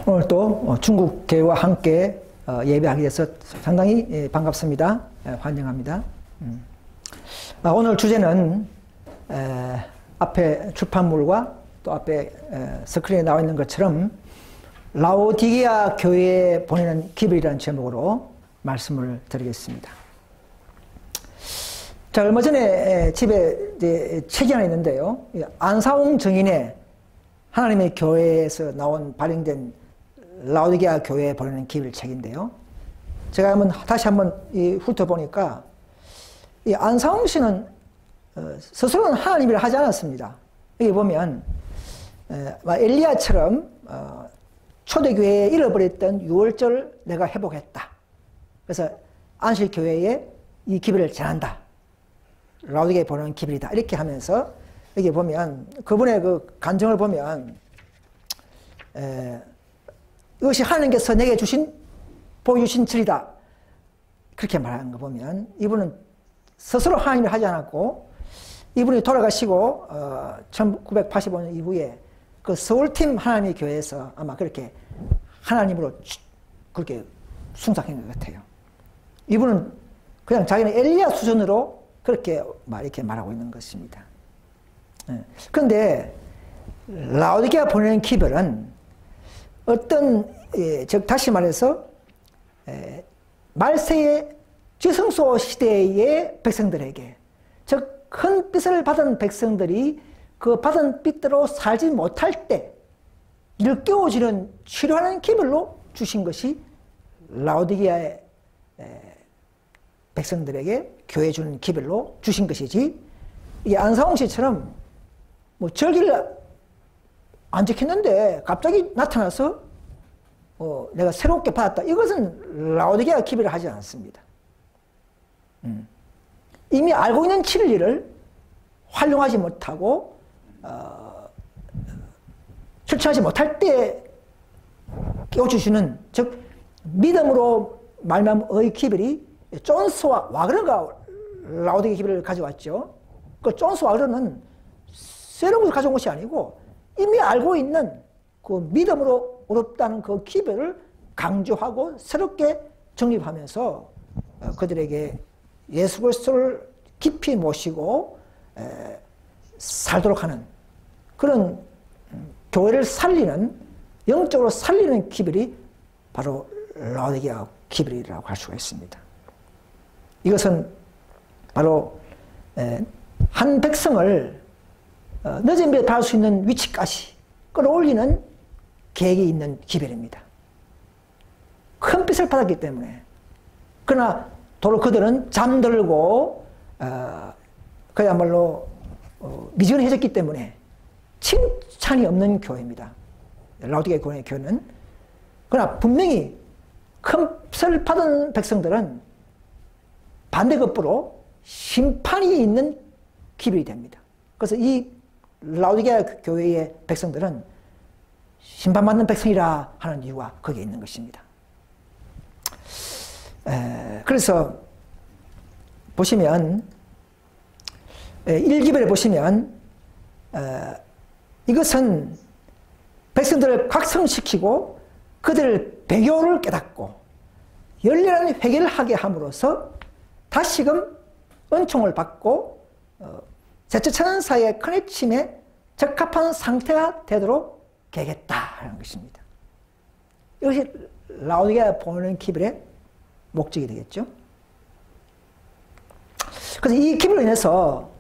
오늘 또 중국 교회와 함께 예배하게 돼서 상당히 반갑습니다. 환영합니다. 오늘 주제는 앞에 출판물과 또 앞에 스크린에 나와 있는 것처럼 라오디게아 교회에 보내는 기별이라는 제목으로 말씀을 드리겠습니다. 자, 얼마 전에 집에 이제 책이 하나 있는데요. 안사홍 정인의 하나님의 교회에서 나온 발행된 라오디게아 교회에 보내는 기별 책인데요. 제가 다시 한번 훑어보니까 이 안사홍 씨는 스스로는 하나님이라 하지 않았습니다. 여기 보면 엘리야처럼 초대교회에 잃어버렸던 유월절 내가 회복했다. 그래서 안식교회에 이 기별을 전한다. 라오디게아에 보내는 기별이다. 이렇게 하면서 여기 보면 그분의 그 간증을 보면 이것이 하나님께서 내게 보여주신 절이다. 그렇게 말하는 거 보면 이분은 스스로 하나님을 하지 않았고 이분이 돌아가시고 1985년 이후에 그 서울팀 하나님의 교회에서 아마 그렇게 하나님으로 그렇게 숭상한 것 같아요. 이분은 그냥 자기는 엘리야 수준으로 그렇게 이렇게 말하고 있는 것입니다. 그런데 라오디게아 보내는 기별은 어떤 즉 다시 말해서 말세의 지성소 시대의 백성들에게 즉 큰 빚을 받은 백성들이 그 받은 빚대로 살지 못할 때 일깨워지는 치료하는 기별로 주신 것이 라오디게아의 백성들에게 교회 주는 기별로 주신 것이지 이 안사홍 씨처럼 뭐 절기를 안 지켰는데 갑자기 나타나서 내가 새롭게 받았다. 이것은 라오디게아 기별을 하지 않습니다. 이미 알고 있는 진리를 활용하지 못하고 실천하지 못할 때 깨워주시는 즉 믿음으로 말미암의 기별이 존스와 와그너가 라오디게아 기별을 가져왔죠. 그 존스와 와그너는 새로운 것을 가져온 것이 아니고 이미 알고 있는 그 믿음으로 어렵다는 그 기별을 강조하고 새롭게 정립하면서 그들에게 예수 그리스도를 깊이 모시고 살도록 하는 그런 교회를 살리는 영적으로 살리는 기별이 바로 라오디게아 기별이라고 할 수가 있습니다. 이것은 바로 한 백성을 늦은 비에 닿을 수 있는 위치까지 끌어올리는 계획이 있는 기별입니다. 큰 빚을 받았기 때문에 그러나 도로 그들은 잠들고 그야말로 미지근해졌기 때문에 칭찬이 없는 교회입니다. 라오디게아 교회는. 그러나 분명히 큰 빚을 받은 백성들은 반대급부로 심판이 있는 기별이 됩니다. 그래서 이 라오디게아 교회의 백성들은 심판받는 백성이라 하는 이유가 거기에 있는 것입니다. 그래서 보시면 1기별에 보시면 이것은 백성들을 각성시키고 그들을 배교를 깨닫고 열렬한 회개를 하게 함으로써 다시금 은총을 받고 제처천사의 큰 해침에 적합한 상태가 되도록 계획했다는 것입니다. 이것이 라오디게아 보내는 기별의 목적이 되겠죠. 그래서 이 기별로 인해서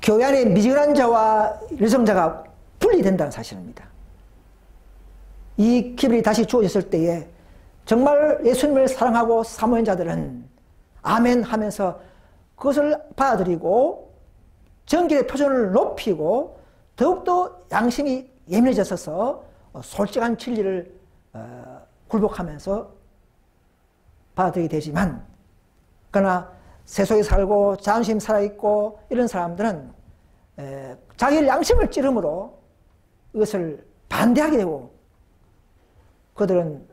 교회 안에 미지근한 자와 열성자가 분리된다는 사실입니다. 이 기별이 다시 주어졌을 때에 정말 예수님을 사랑하고 사모하는 자들은 아멘 하면서 그것을 받아들이고 정결의 표준을 높이고 더욱더 양심이 예민해져서 솔직한 진리를 굴복하면서 받아들이게 되지만 그러나 세속에 살고 자존심 살아있고 이런 사람들은 자기의 양심을 찌름으로 이것을 반대하게 되고 그들은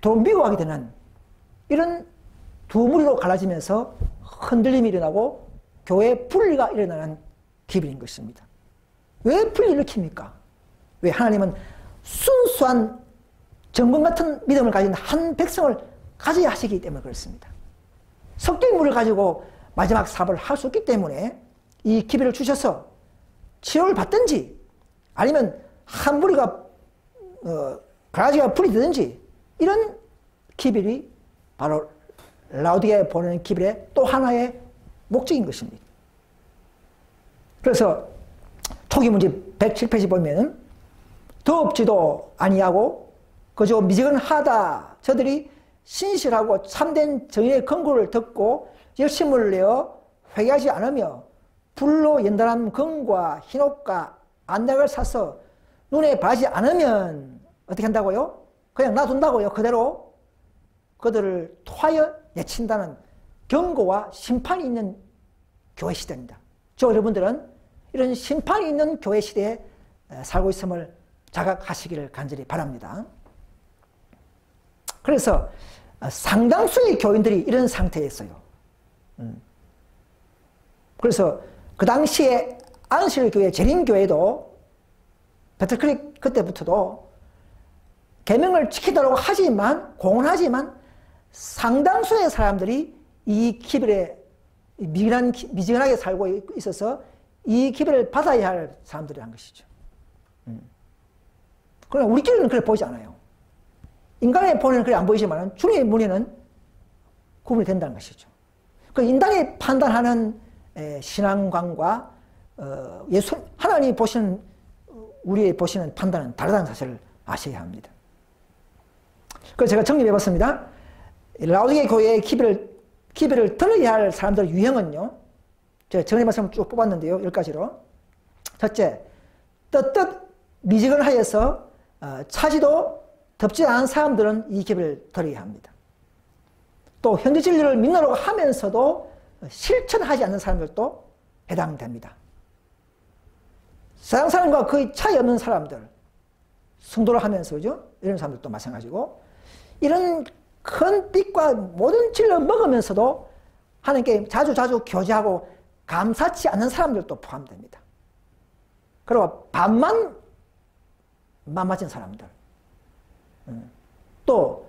더 미워하게 되는 이런 두 무리로 갈라지면서 흔들림이 일어나고 교회 분리가 일어나는 기별인 것입니다. 왜 분리를 일으킵니까? 왜 하나님은 순수한 정금 같은 믿음을 가진 한 백성을 가져야 하시기 때문에 그렇습니다. 석경물을 가지고 마지막 사업을 할 수 없기 때문에 이 기별을 주셔서 치료를 받든지 아니면 한 무리가 가지가 불이 되든지 이런 기별이 바로 라오디게에 보내는 기별의 또 하나의 목적인 것입니다. 그래서 초기 문제 107페이지 보면 더없지도 아니하고 그저 미지근하다. 저들이 신실하고 참된 정의의 권고를 듣고 열심을 내어 회개하지 않으며 불로 연단한 금과 흰옷과 안약을 사서 눈에 바지 않으면 어떻게 한다고요? 그냥 놔둔다고요. 그대로 그들을 토하여 내친다는 경고와 심판이 있는 교회 시대입니다. 저 여러분들은 이런 심판이 있는 교회 시대에 살고 있음을 자각하시기를 간절히 바랍니다. 그래서 상당수의 교인들이 이런 상태였어요. 그래서 그 당시에 안실교회, 재림교회도 배틀크릭 그때부터도 계명을 지키도록 하지만 공언하지만 상당수의 사람들이 이 기별에 미지근하게 살고 있어서 이 기별을 받아야 할 사람들이란 것이죠. 그러나 우리끼리는 그래 보이지 않아요. 인간의 본에는 그래 안 보이지만 주님의 눈에는 구분이 된다는 것이죠. 그 인간이 판단하는 신앙관과 하나님이 보시는 우리의 보시는 판단은 다르다는 사실을 아셔야 합니다. 그래서 제가 정리해봤습니다. 라오디게 교회의 기별을 들어야 할 사람들의 유형은요. 제가 전에 말씀을 쭉 뽑았는데요. 10가지로. 첫째, 떳떳 미지근하여서 차지도 덥지 않은 사람들은 이 기별을 들어야 합니다. 또 현재 진리를 믿노라고 하면서도 실천하지 않는 사람들도 해당됩니다. 세상 사람과 거의 차이 없는 사람들, 성도를 하면서 그죠? 이런 사람들도 마찬가지고 이런 큰 빛과 모든 진리를 먹으면서도 하나님께 자주 교제하고 감사치 않는 사람들도 포함됩니다. 그리고 반만 맞은 사람들, 또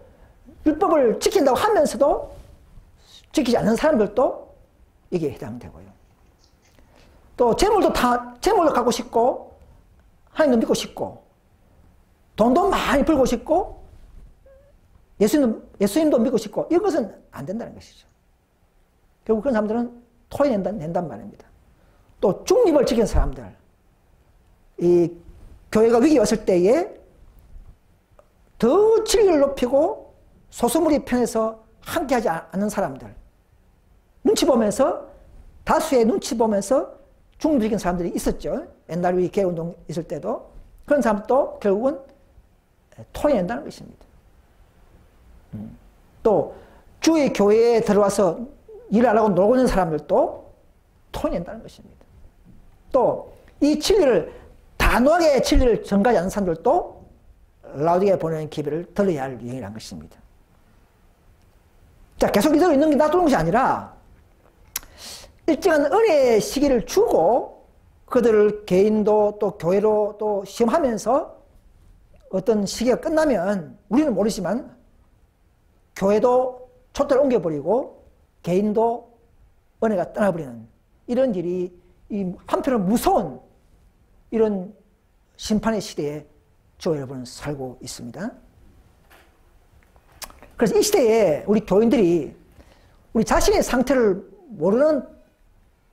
율법을 지킨다고 하면서도 지키지 않는 사람들도 이게 해당되고요. 또 재물도 갖고 싶고 하나님도 믿고 싶고 돈도 많이 벌고 싶고 예수님도 믿고 싶고 이것은 안 된다는 것이죠. 결국 그런 사람들은 토해낸단 말입니다. 또 중립을 지킨 사람들, 이 교회가 위기 왔을 때에 더 진리를 높이고 소수물이 편해서 함께하지 않는 사람들, 눈치 보면서 다수의 눈치 보면서 중립을 지킨 사람들이 있었죠. 옛날 우리 개운동 있을 때도 그런 사람도 결국은 토해낸다는 것입니다. 또 주의 교회에 들어와서 일 안 하고 놀고 있는 사람들도 토해낸다는 것입니다. 또 이 진리를 단호하게 진리를 전가하지 않는 사람들도 라오디게에 보내는 기별을 들어야 할 유형이라는 것입니다. 자, 계속 이대로 있는 게 놔두는 것이 아니라 일정한 은혜의 시기를 주고 그들을 개인도 또 교회로 또 시험하면서 어떤 시기가 끝나면 우리는 모르지만 교회도 촛대를 옮겨버리고 개인도 은혜가 떠나버리는 이런 일이 이 한편으로 무서운 이런 심판의 시대에 저 여러분은 살고 있습니다. 그래서 이 시대에 우리 교인들이 우리 자신의 상태를 모르는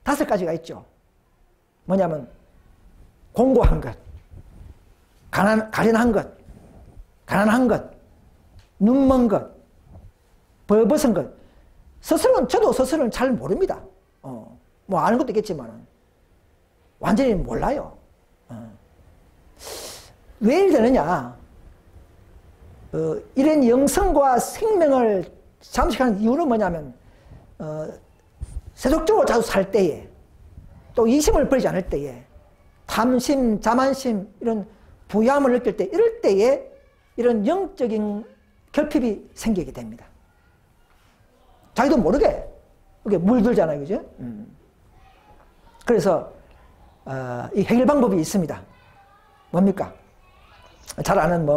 5가지가 있죠. 뭐냐면 공고한 것, 가련한 것, 가난한 것, 눈먼 것, 벌벗은 것. 저도 스스로는 잘 모릅니다. 뭐 아는 것도 있겠지만 완전히 몰라요. 왜 이래 되느냐? 이런 영성과 생명을 잠식하는 이유는 뭐냐면 세속적으로 자주 살 때에 또 이심을 버리지 않을 때에 탐심, 자만심 이런 부유함을 느낄 때 이럴 때에 이런 영적인 결핍이 생기게 됩니다. 자기도 모르게 이렇게 물들잖아요, 그죠? 그래서 이 해결 방법이 있습니다. 뭡니까? 잘 아는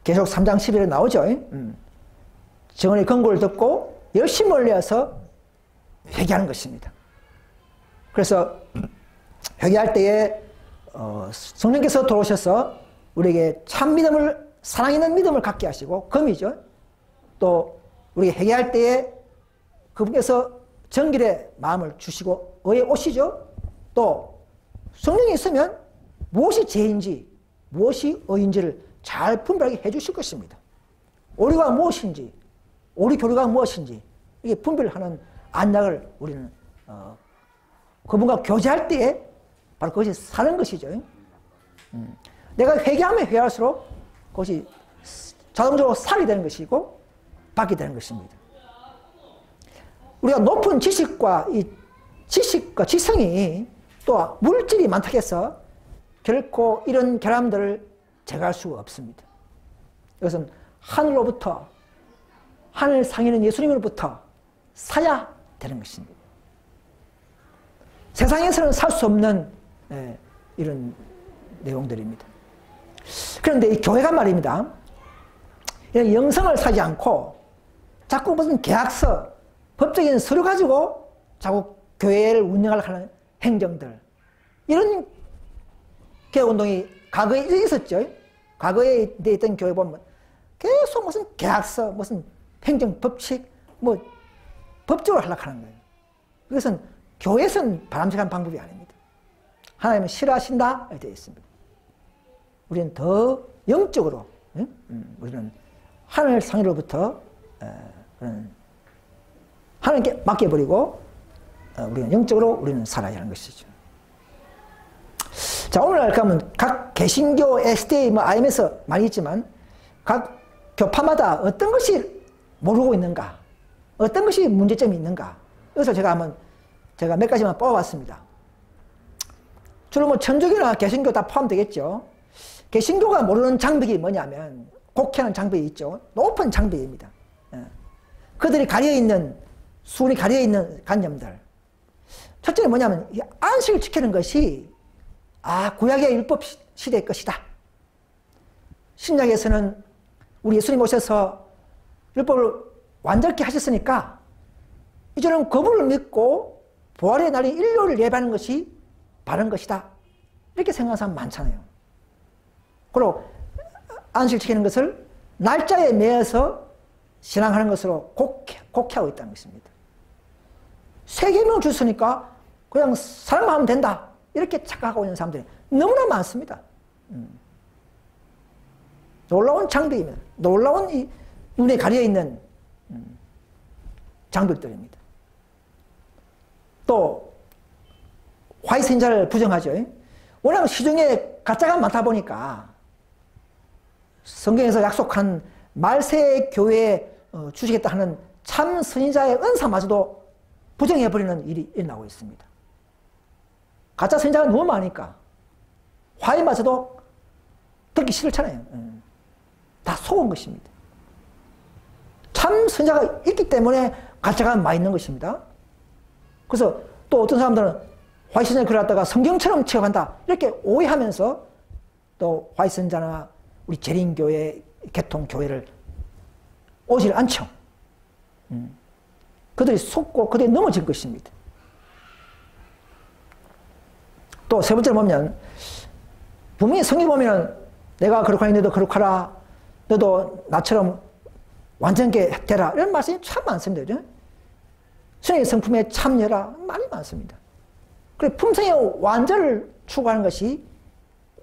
계속 3장 11에 나오죠. 정언의 권고를 듣고 열심히 올려서 회개하는 것입니다. 그래서 회개할 때에 성령께서 들어오셔서 우리에게 참 믿음을, 사랑 있는 믿음을 갖게 하시고, 금이죠. 또 우리가 회개할 때에 그분께서 정결의 마음을 주시고 의에 오시죠. 또 성령이 있으면 무엇이 죄인지 무엇이 의인지를 잘 분별하게 해주실 것입니다. 오리가 무엇인지, 오리 교리가 무엇인지 이게 분별하는 안락을 우리는 그분과 교제할 때에 바로 그것이 사는 것이죠. 내가 회개하면 회개할수록 그것이 자동적으로 살이 되는 것이고 받게 되는 것입니다. 우리가 높은 지식과 이 지식과 지성이 또 물질이 많다고 해서 결코 이런 결함들을 제거할 수가 없습니다. 이것은 하늘로부터, 하늘 상에는 예수님으로부터 사야 되는 것입니다. 세상에서는 살 수 없는 이런 내용들입니다. 그런데 이 교회가 말입니다. 이런 영성을 사지 않고 자꾸 무슨 계약서, 법적인 서류 가지고 자꾸 교회를 운영하려고 하는 행정들, 이런 개혁운동이 과거에 있었죠. 과거에 있던 교회 보면 계속 무슨 계약서, 무슨 행정 법칙, 법적으로 하려고 하는 거예요. 이것은 교회에서는 바람직한 방법이 아닙니다. 하나님은 싫어하신다 되어 있습니다. 우리는 더 영적으로, 우리는 하늘 상으로부터 하나님께 맡겨버리고 우리는 영적으로 우리는 살아야 하는 것이죠. 자, 오늘날 가면 각 개신교, SDA, IMS 많이 있지만 각 교파마다 어떤 것이 모르고 있는가, 어떤 것이 문제점이 있는가, 여기서 제가 몇 가지만 뽑아봤습니다. 주로 천주교나 개신교 다 포함되겠죠. 개신교가 모르는 장벽이 뭐냐면 곡해하는 장벽이 있죠. 높은 장벽입니다. 그들이 가려있는, 수훈이 가려있는 관념들. 첫째는 뭐냐면 안식을 지키는 것이 구약의 율법 시대의 것이다. 신약에서는 우리 예수님 오셔서 율법을 완전케 하셨으니까 이제는 그분을 믿고 부활의 날인 일요일을 예배하는 것이 바른 것이다. 이렇게 생각하는 사람 많잖아요. 그리고 안식을 지키는 것을 날짜에 매여서 신앙하는 것으로 곡해하고 있다는 것입니다. 세계명 주셨으니까 그냥 사랑만 하면 된다, 이렇게 착각하고 있는 사람들이 너무나 많습니다. 놀라운 장벽입니다. 놀라운 이 눈에 가려있는 장벽들입니다. 또 화이선자를 부정하죠. 워낙 시중에 가짜가 많다 보니까 성경에서 약속한 말세 교회에 주시겠다 하는 참 선지자의 은사마저도 부정해버리는 일이 일어나고 있습니다. 가짜 선지자가 너무 많으니까 화이마저도 듣기 싫잖아요. 다 속은 것입니다. 참 선지자가 있기 때문에 가짜가 많이 있는 것입니다. 그래서 또 어떤 사람들은 화이 선지자를 글을 성경처럼 취급한다, 이렇게 오해하면서 또 화이 선지자나 우리 재림교회, 개통교회를 오질 않죠. 그들이 속고 그들이 넘어진 것입니다. 또 세 번째로 보면 분명히 성경 보면 내가 거룩하니 너도 거룩하라, 너도 나처럼 완전하게 되라, 이런 말씀이 참 많습니다. 그죠? 성령의 성품에 참여라, 말이 많습니다. 그래, 품성의 완전을 추구하는 것이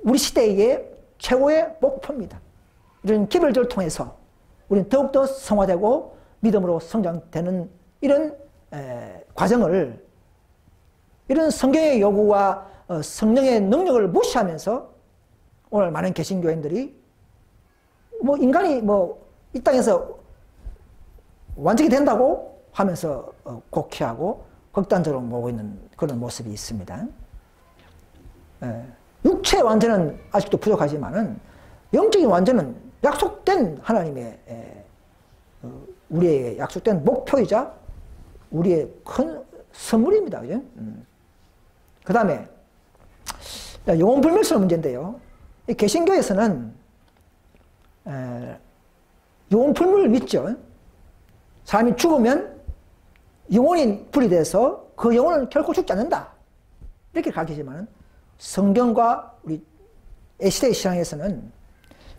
우리 시대의 최고의 목표입니다. 이런 기별들을 통해서 우리는 더욱더 성화되고 믿음으로 성장되는 이런 과정을, 이런 성경의 요구와 성령의 능력을 무시하면서 오늘 많은 개신교인들이 인간이 이 땅에서 완전히 된다고 하면서 곡해하고 극단적으로 모고 있는 그런 모습이 있습니다. 육체의 완전은 아직도 부족하지만은 영적인 완전은 약속된 하나님의 우리의 약속된 목표이자 우리의 큰 선물입니다. 그죠? 그 다음에 영혼불멸설 문제인데요. 이 개신교에서는 영혼불문을 믿죠. 사람이 죽으면 영혼이 분리돼서 그 영혼은 결코 죽지 않는다. 이렇게 가르치지만 성경과 우리 시대의 신앙에서는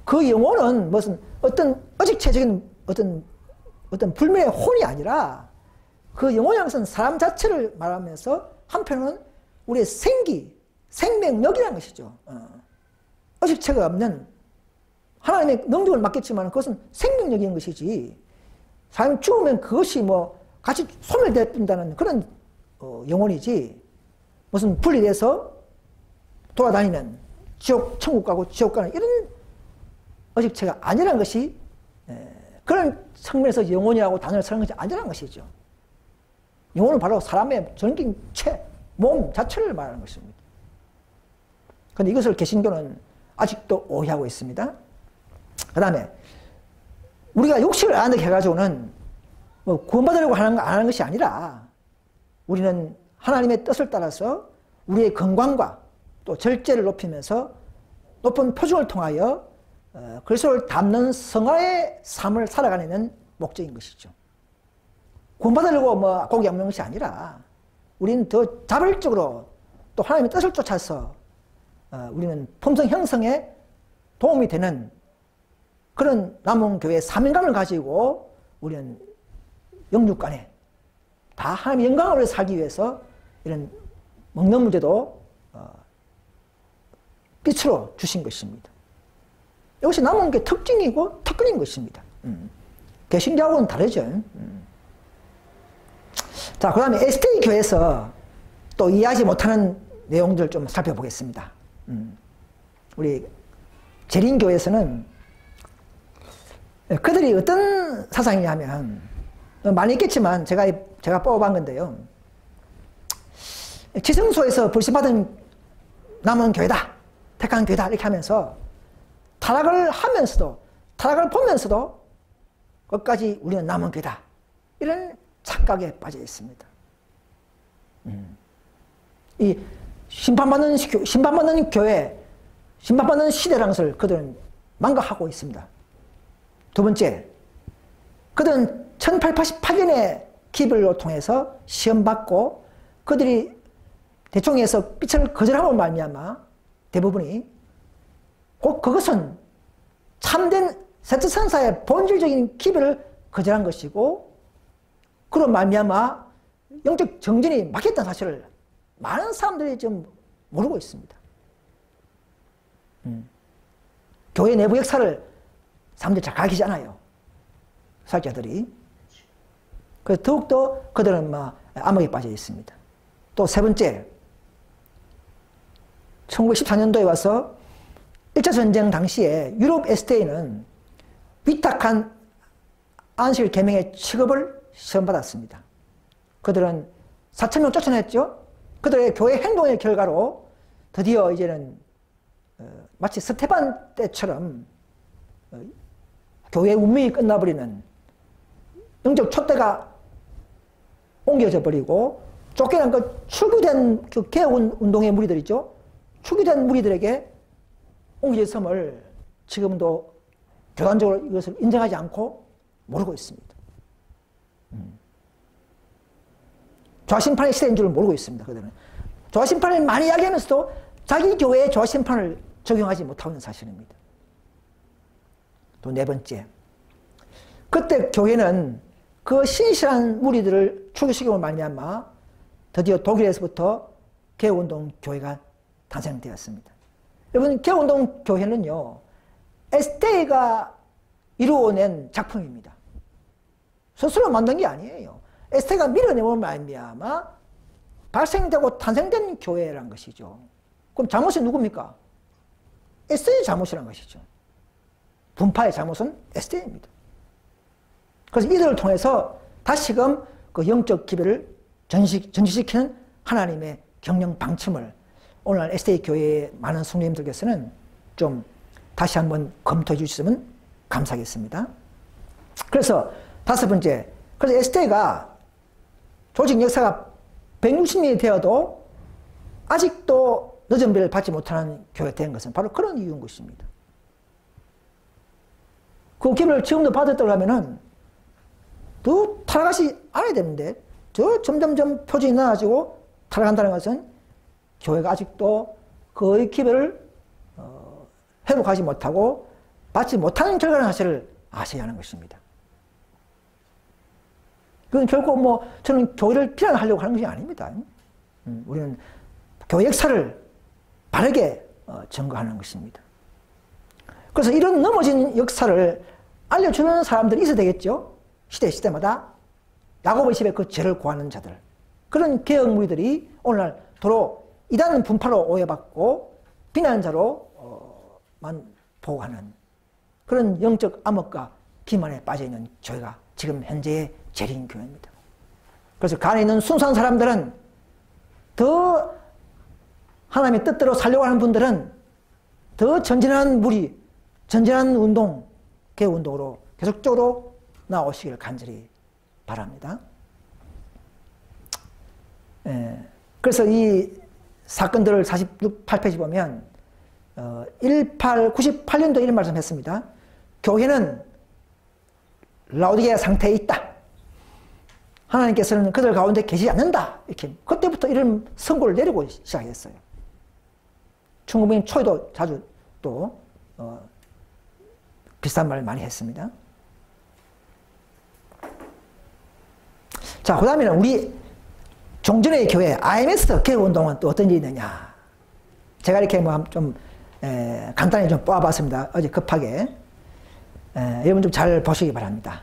그 영혼은 무슨 어떤 의식체적인 어떤 불멸의 혼이 아니라 그 영혼이라는 것은 사람 자체를 말하면서 한편으로는 우리의 생명력이라는 것이죠. 의식체가 없는 하나님의 능력을 맡겼지만 그것은 생명력인 것이지 사람이 죽으면 그것이 뭐 같이 소멸된다는 그런 영혼이지 무슨 분리돼서 돌아다니는 지옥, 천국 가고 지옥 가는 이런 의식체가 아니라는 것이 그런 측면에서 영혼이라고 단어를 쓰는 것이 아니라는 것이죠. 영혼은 바로 사람의 전기체, 몸 자체를 말하는 것입니다. 그런데 이것을 개신교는 아직도 오해하고 있습니다. 그 다음에 우리가 욕심을 안 하게 해가지고는 뭐 구원받으려고 안 하는 것이 아니라 우리는 하나님의 뜻을 따라서 우리의 건강과 또 절제를 높이면서 높은 표준을 통하여 그리스도를 닮는 성화의 삶을 살아가는 목적인 것이죠. 구원받으려고 뭐 고기 안 먹는 것이 아니라 우리는 더 자발적으로 또 하나님의 뜻을 쫓아서 우리는 품성 형성에 도움이 되는 그런 남은 교회의 사명감을 가지고 우리는 영육간에 다 하나님의 영광을 위해 살기 위해서 이런 먹는 문제도 빛으로 주신 것입니다. 이것이 남은 게 특징이고 특권인 것입니다. 개신교하고는 다르죠. 자, 그 다음에 SK 교회에서 또 이해하지 못하는 내용들을 좀 살펴보겠습니다. 우리 재림교회에서는 그들이 어떤 사상이냐면 많이 있겠지만 제가 뽑아본 건데요. 지성소에서 불신받은 남은 교회다, 택한 교회다 이렇게 하면서 타락을 하면서도 타락을 보면서도 끝까지 우리는 남은 교회다 이런 착각에 빠져 있습니다. 이 심판받는 교회, 심판받는 시대라는 것을 그들은 망각하고 있습니다. 두 번째, 그들은 1888년에 기별로 통해서 시험받고 그들이 대총에서 빛을 거절함으로 말미암아 대부분이 곧 그것은 참된 세트선사의 본질적인 기별을 거절한 것이고 그로 말미암아 영적 정진이 막혔다는 사실을 많은 사람들이 좀 모르고 있습니다. 교회 내부 역사를 사람들이 잘 가르치지 않아요. 설교자들이. 그래서 더욱더 그들은 암흑에 빠져 있습니다. 또 세 번째, 1914년도에 와서 1차 전쟁 당시에 유럽 SDA는 위탁한 안식 계명의 취급을 시험받았습니다. 그들은 4,000명 쫓아냈죠. 그들의 교회 행동의 결과로 드디어 이제는 마치 스테반 때처럼 교회 운명이 끝나버리는 영적 촛대가 옮겨져 버리고 쫓겨난 그 출구된 그 개혁운동의 무리들이죠. 출구된 무리들에게 옮겨졌음을 지금도 교단적으로 이것을 인정하지 않고 모르고 있습니다. 조화심판의 시대인 줄 모르고 있습니다. 그들은 조화심판을 많이 이야기하면서도 자기 교회의 조화심판을 적용하지 못하고 있는 사실입니다. 또 네 번째, 그때 교회는 그 신실한 무리들을 출교시키고 말미암아 드디어 독일에서부터 개혁운동 교회가 탄생되었습니다. 여러분, 개혁운동 교회는요, SDA가 이루어낸 작품입니다. 스스로 만든 게 아니에요. SDA가 밀어내면 말미암아 발생되고 탄생된 교회라는 것이죠. 그럼 잘못이 누굽니까? SDA의 잘못이라는 것이죠. 분파의 잘못은 SDA입니다. 그래서 이들을 통해서 다시금 그 영적 기별을 전시시키는 하나님의 경영 방침을 오늘날 SDA 교회의 많은 성도님들께서는 좀 다시 한번 검토해 주셨으면 감사하겠습니다. 그래서 다섯 번째, 그래서 SDA가 조직 역사가 160년이 되어도 아직도 늦은 비를 받지 못하는 교회가 된 것은 바로 그런 이유인 것입니다. 그 기회를 지금도 받았다고 하면은 더 타락하지 않아야 되는데, 점점점 표정이 나아지고 타락한다는 것은 교회가 아직도 그 기회를 회복하지 못하고 받지 못하는 결과라는 사실을 아셔야 하는 것입니다. 그건 결코 저는 교회를 비난하려고 하는 것이 아닙니다. 우리는 교회 역사를 바르게 증거하는 것입니다. 그래서 이런 넘어진 역사를 알려주는 사람들이 있어야 되겠죠. 시대마다 야고보의 집에 그 죄를 구하는 자들, 그런 개혁 무리들이 오늘날 도로 이단 분파로 오해받고 비난자로만 보호하는 그런 영적 암흑과 기만에 빠져있는 교회가 지금 현재의 재림 교회입니다. 그래서 그 안에 있는 순수한 사람들은, 더 하나님의 뜻대로 살려고 하는 분들은 더 전진한 무리, 전진한 운동, 개운동으로 계속적으로 나오시기를 간절히 바랍니다. 그래서 이 사건들을 48페이지 보면 98년도 이런 말씀했습니다. 교회는 라오디게아 상태에 있다. 하나님께서는 그들 가운데 계시지 않는다. 이렇게 그때부터 이런 선고를 내리고 시작했어요. 중국인 초이도 자주 또 비슷한 말을 많이 했습니다. 자, 그 다음에는 우리 종전의 교회 IMS 개혁운동은 또 어떤 일이 있느냐. 제가 이렇게 좀 간단히 좀 뽑아봤습니다. 어제 급하게. 여러분 좀 잘 보시기 바랍니다.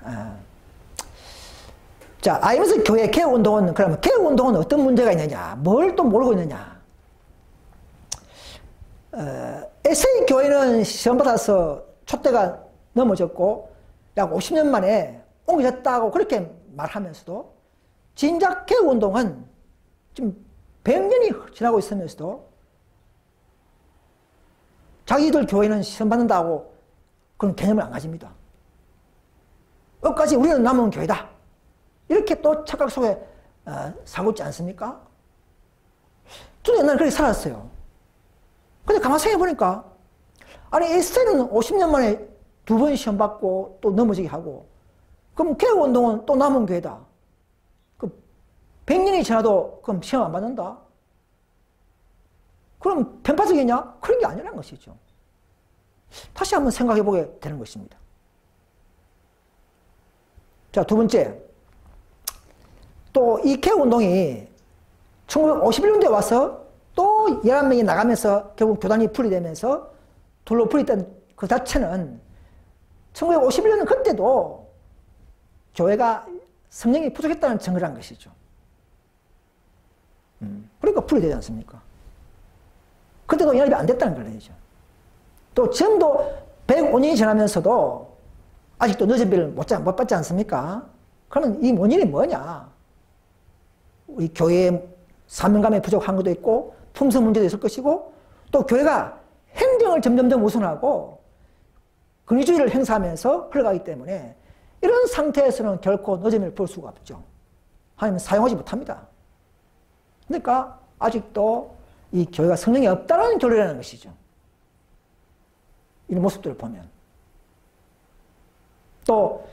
자, IMS 교회 개혁운동은, 그러면 개혁운동은 어떤 문제가 있느냐, 뭘 또 모르고 있느냐. SA 교회는 시험받아서 촛대가 넘어졌고 약 50년 만에 옮겨졌다고 그렇게 말하면서도, 진작 개혁운동은 지금 100년이 지나고 있으면서도 자기들 교회는 시험받는다고 그런 개념을 안 가집니다. 끝까지 우리는 남은 교회다. 이렇게 또 착각 속에 사고 있지 않습니까? 저도 옛날에 그렇게 살았어요. 근데 가만히 생각해보니까, 아니, 에스테는 50년 만에 2번 시험 받고 또 넘어지게 하고, 그럼 개혁운동은 또 남은 교회다. 그 100년이 지나도 그럼 시험 안 받는다? 그럼 편파적이냐? 그런 게 아니라는 것이죠. 다시 한번 생각해보게 되는 것입니다. 자, 두 번째. 또 이 개혁운동이 1951년도에 와서 또 11명이 나가면서 결국 교단이 분리되면서 둘로 분리된 그 자체는 1951년 그때도 교회가 성령이 부족했다는 증거를 한 것이죠. 그러니까 분리되지 않습니까? 그때도 연합이 안 됐다는 걸 얘기죠. 또 지금도 105년이 지나면서도 아직도 늦은 비를 못 받지 않습니까? 그러면 이 원인이 뭐냐? 우리 교회의 사명감이 부족한 것도 있고, 품성 문제도 있을 것이고, 또 교회가 행정을 점점점 우선하고 권위주의를 행사하면서 흘러가기 때문에 이런 상태에서는 결코 늦음을 볼 수가 없죠. 하나님은 사용하지 못합니다. 그러니까 아직도 이 교회가 성령이 없다는 결론이라는 것이죠. 이런 모습들을 보면. 또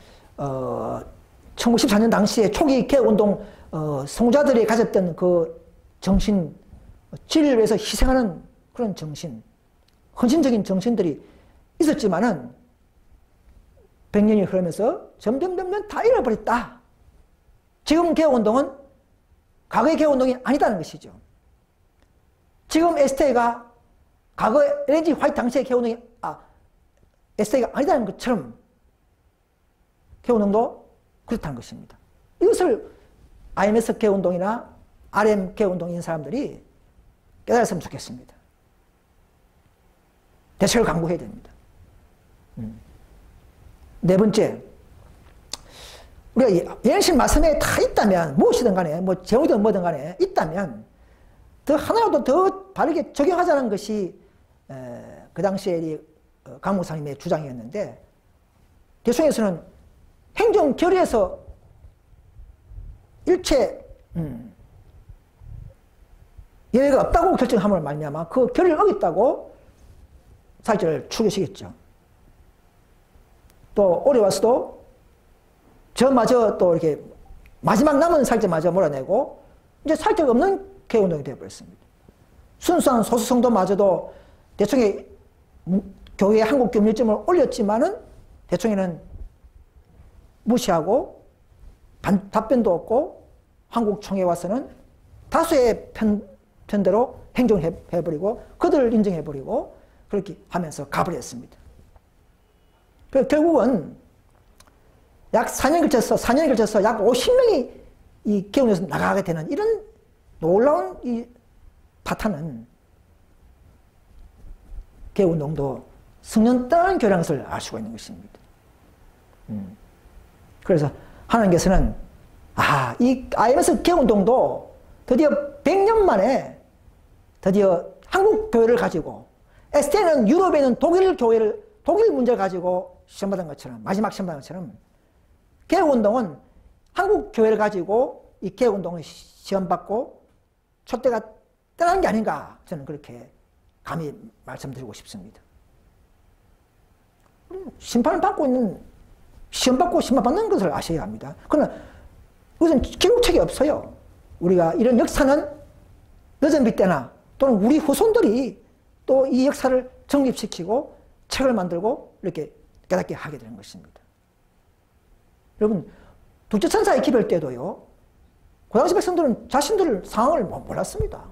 1914년 당시에 초기 개혁운동 성자들이 가졌던 그 정신, 진리를 위해서 희생하는 그런 정신, 헌신적인 정신들이 있었지만은 100년이 흐르면서 점점 다 잃어버렸다. 지금 개혁운동은 과거의 개혁운동이 아니다는 것이죠. 지금 STA가 과거 LNG 화이트 당시의 개혁운동이 STA가 아니다는 것처럼 개혁운동도 그렇다는 것입니다. 이것을 IMS 개혁운동이나 RM 개혁운동인 사람들이 깨달았으면 좋겠습니다. 대책을 강구해야 됩니다. 네 번째, 우리가 예언신 말씀에 다 있다면, 무엇이든 간에, 뭐 제목이든 뭐든 간에 있다면 더 하나라도 더 바르게 적용하자는 것이 그 당시에 강 목사님의 주장이었는데, 대충에서는 행정 결의에서 일체 예외가 없다고 결정함을 말미암아 그 결의를 어겼다고 살제를 추구시켰죠. 또 올해 와서도 저마저 또 이렇게 마지막 남은 살제마저 몰아내고 이제 살제가 없는 개혁운동이 되어버렸습니다. 순수한 소수성도마저도 대충의 교회의 한국 교밀점을 올렸지만은 대충에는 무시하고 답변도 없고 한국 총회에 와서는 다수의 편대로 행정을 해버리고 그들을 인정해버리고 그렇게 하면서 가버렸습니다. 그래서 결국은 약 4년에 걸쳐서 약 50명이 이 개헌에서 나가게 되는 이런 놀라운 이 파탄은 개헌운동도 성년땅 교라는 것을 알 수가 있는 것입니다. 그래서 하나님께서는 이 IMS 개헌운동도 드디어 100년 만에 드디어 한국 교회를 가지고 ST는 유럽에 있는 독일 문제를 가지고 시험받은 것처럼 마지막 시험받은 것처럼 개혁운동은 한국 교회를 가지고 이 개혁운동을 시험받고 촛대가 떠난 게 아닌가 저는 그렇게 감히 말씀드리고 싶습니다. 심판을 받고 있는 시험받고 심판받는 것을 아셔야 합니다. 그러나 그것은 기록책이 없어요. 우리가 이런 역사는 늦은 빛 때나 또는 우리 후손들이 또 이 역사를 정립시키고 책을 만들고 이렇게 깨닫게 하게 되는 것입니다. 여러분 둘째 천사의 기별 때도요. 그 당시 백성들은 자신들 상황을 몰랐습니다.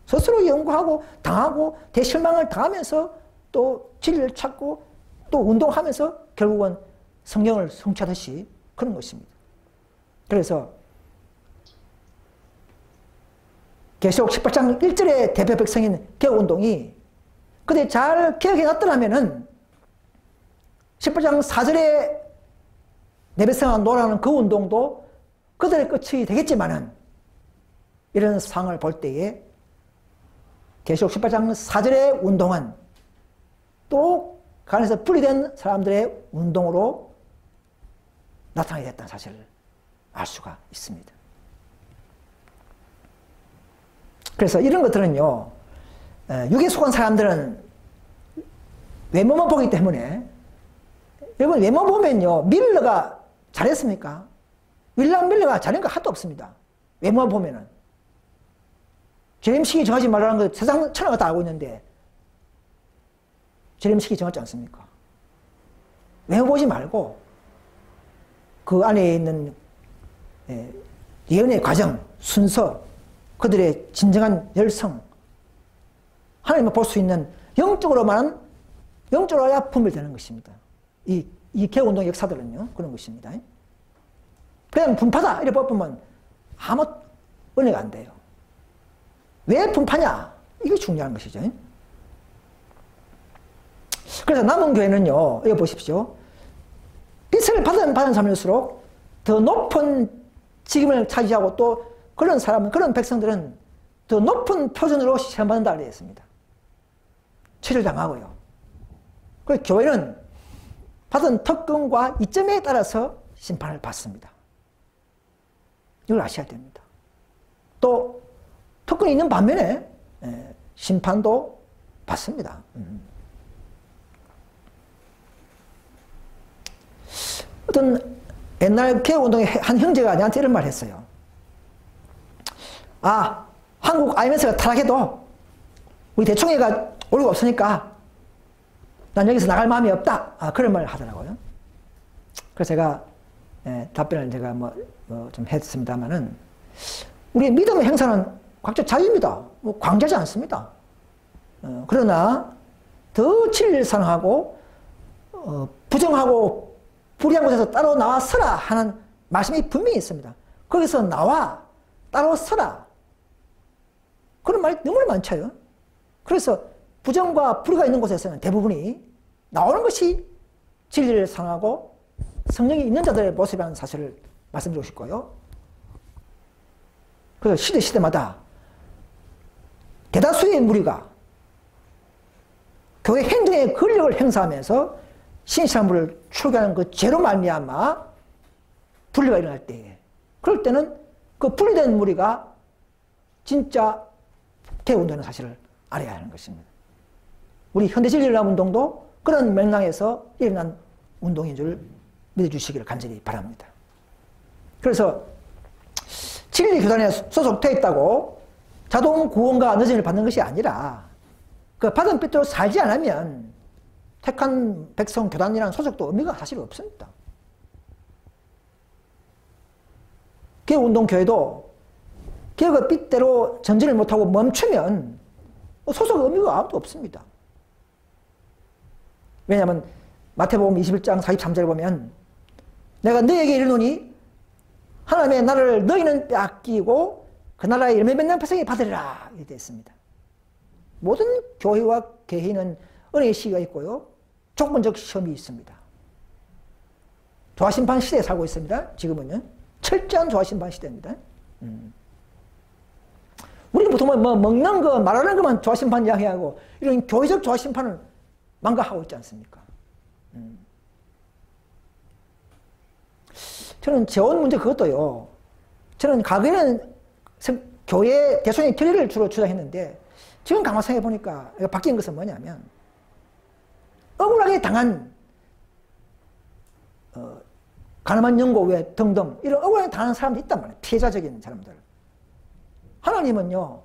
스스로 연구하고 당하고 대실망을 당하면서 또 진리를 찾고 또 운동하면서 결국은 성경을 성취하듯이 그런 것입니다. 그래서 계시록 18장 1절의 대표 백성인 개혁운동이 그때 잘 기억해 놨더라면은 18장 4절에 내 백성아 노라는 그 운동도 그들의 끝이 되겠지만은 이런 상황을 볼 때에 계시록 18장 4절의 운동은 또 간에서 분리된 사람들의 운동으로 나타나게 됐다는 사실을 알 수가 있습니다. 그래서 이런 것들은요, 육에 속한 사람들은 외모만 보기 때문에, 여러분 외모 보면요, 밀러가 잘했습니까? 윌리엄 밀러가 잘한 거 하나도 없습니다. 외모만 보면은. 재림식이 정하지 말라는 거 세상 천하가 다 알고 있는데, 재림식이 정하지 않습니까? 외모 보지 말고, 그 안에 있는 예언의 과정, 순서, 그들의 진정한 열성, 하나님을 볼 수 있는 영적으로만, 영적으로야 분별되는 것입니다. 이 개혁운동 역사들은요, 그런 것입니다. 그냥 분파다, 이렇게 보면 아무 은혜가 안 돼요. 왜 분파냐? 이게 중요한 것이죠. 그래서 남은 교회는요, 이거 보십시오. 빛을 받은 사람일수록 더 높은 직임을 차지하고 또 그런 사람은, 그런 백성들은 더 높은 표준으로 시험받는다 되어 있습니다. 체질당하고요. 그래서 교회는 받은 특권과 이점에 따라서 심판을 받습니다. 이걸 아셔야 됩니다. 또 특권이 있는 반면에 심판도 받습니다. 어떤 옛날 개혁운동의 한 형제가 나한테 이런 말을 했어요. 한국 IMS가 타락해도 우리 대총회가 올리고 없으니까 난 여기서 나갈 마음이 없다. 그런 말을 하더라고요. 그래서 제가 답변을 제가 좀 했습니다만은 우리의 믿음의 행사는 각자 자유입니다. 강제하지 않습니다. 그러나 더 진리를 사랑하고 부정하고 불의한 곳에서 따로 나와 서라 하는 말씀이 분명히 있습니다. 거기서 나와 따로 서라. 그런 말이 너무 많죠. 그래서 부정과 불의가 있는 곳에서는 대부분이 나오는 것이 진리를 사랑하고 성령이 있는 자들의 모습이라는 사실을 말씀드리고 싶고요. 그래서 시대마다 대다수의 무리가 교회 행정의 권력을 행사하면서 신실한물을 출교하는 그 죄로 말미암아 분리가 일어날 때에, 그럴 때는 그 분리된 무리가 진짜 개운동의 사실을 알아야 하는 것입니다. 우리 현대진리운동도 그런 맥락에서 일어난 운동인 줄 믿어주시기를 간절히 바랍니다. 그래서 진리교단에 소속되어 있다고 자동 구원과 nø진을 받는 것이 아니라 그 받은 뜻대로 살지 않으면 택한 백성 교단이라는 소속도 의미가 사실 없습니다. 개운동교회도 개혁의 뜻대로 전진을 못하고 멈추면 소속 의미가 아무도 없습니다. 왜냐하면 마태복음 21장 43절에 보면 내가 너에게 이르노니 하나님의 나라를 너희는 빼앗기고 그 나라의 열매 맺는 백성이 받으리라 이렇게 되어 있습니다. 모든 교회와 개인은 은혜의 시기가 있고요. 조건적 시험이 있습니다. 조화심판 시대에 살고 있습니다. 지금은요. 철저한 조화심판 시대입니다. 우리는 보통 뭐 먹는 거, 말하는 것만 조화심판 이야기하고 이런 교회적 조화심판을 망각하고 있지 않습니까? 저는 재원 문제 그것도요. 저는 과거에는 교회 대소의 결의를 주로 주장했는데 지금 가만 생각해 보니까 바뀐 것은 뭐냐면 억울하게 당한 가늠한 영고 외 등등 이런 억울하게 당한 사람들이 있단 말이에요. 피해자적인 사람들. 하나님은요.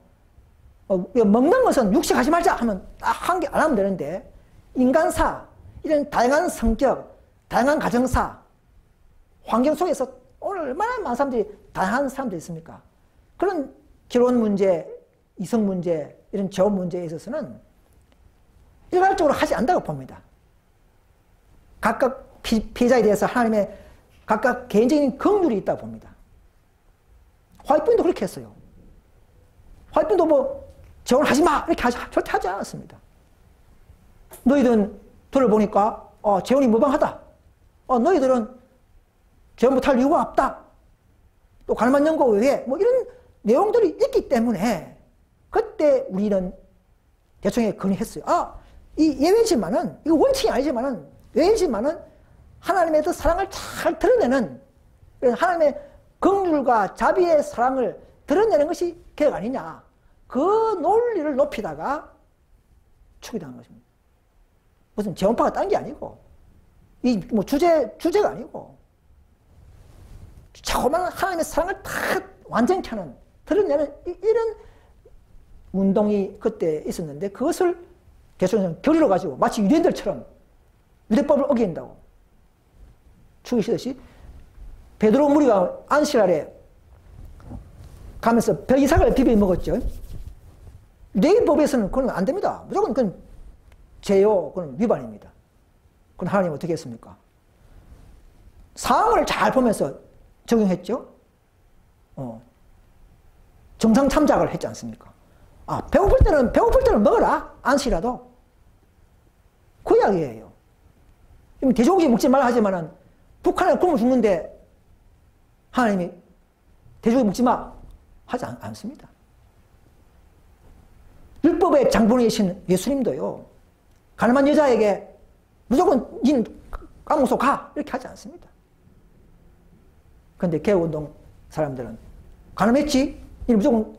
먹는 것은 육식하지 말자 하면 딱 한 개 안 하면 되는데 인간사, 이런 다양한 성격, 다양한 가정사, 환경 속에서 오늘 얼마나 많은 사람들이 다양한 사람들이 있습니까? 그런 결혼 문제, 이성 문제, 이런 재혼 문제에 있어서는 일괄적으로 하지 않는다고 봅니다. 각각 피해자에 대해서 하나님의 각각 개인적인 긍휼이 있다고 봅니다. 화이트분도 그렇게 했어요. 화이트분도 뭐 재혼하지 마 이렇게 절대 하지 않았습니다. 너희들은 들어보니까 재혼이 무방하다. 너희들은 재혼 못할 이유가 없다. 또 가늠한 영고 외에 뭐 이런 내용들이 있기 때문에 그때 우리는 대충에 건의했어요. 이 예외지만은 이거 원칙이 아니지만은 예외지만은 하나님의 그 사랑을 잘 드러내는 하나님의 긍휼과 자비의 사랑을 드러내는 것이 개혁 아니냐. 그 논리를 높이다가 축이당한 것입니다. 무슨 재혼파가 딴 게 아니고 이 뭐 주제가 아니고 자꾸만 하나님의 사랑을 다 완전케 하는 드러내는 이런 운동이 그때 있었는데 그것을 개소는 결의로 가지고 마치 유대인들처럼 유대법을 어긴다고 죽이시듯이 베드로 무리가 안식일에 가면서 벼이삭을 비벼 먹었죠. 유대인법에서는 그건 안 됩니다. 무조건 그건 죄요. 그건 위반입니다. 그럼 하나님 어떻게 했습니까? 상황을 잘 보면서 적용했죠. 정상 참작을 했지 않습니까? 배고플 때는 먹어라. 안식이라도. 그 이야기예요. 돼지고기 먹지 말라 하지만은 북한에 굶어 죽는데 하나님이 돼지고기 먹지 마 하지 않습니다. 율법의 장본이신 예수님도요. 가늠한 여자에게 무조건 니는 까무소 가 이렇게 하지 않습니다. 그런데 개혁운동 사람들은 가늠했지? 니는 무조건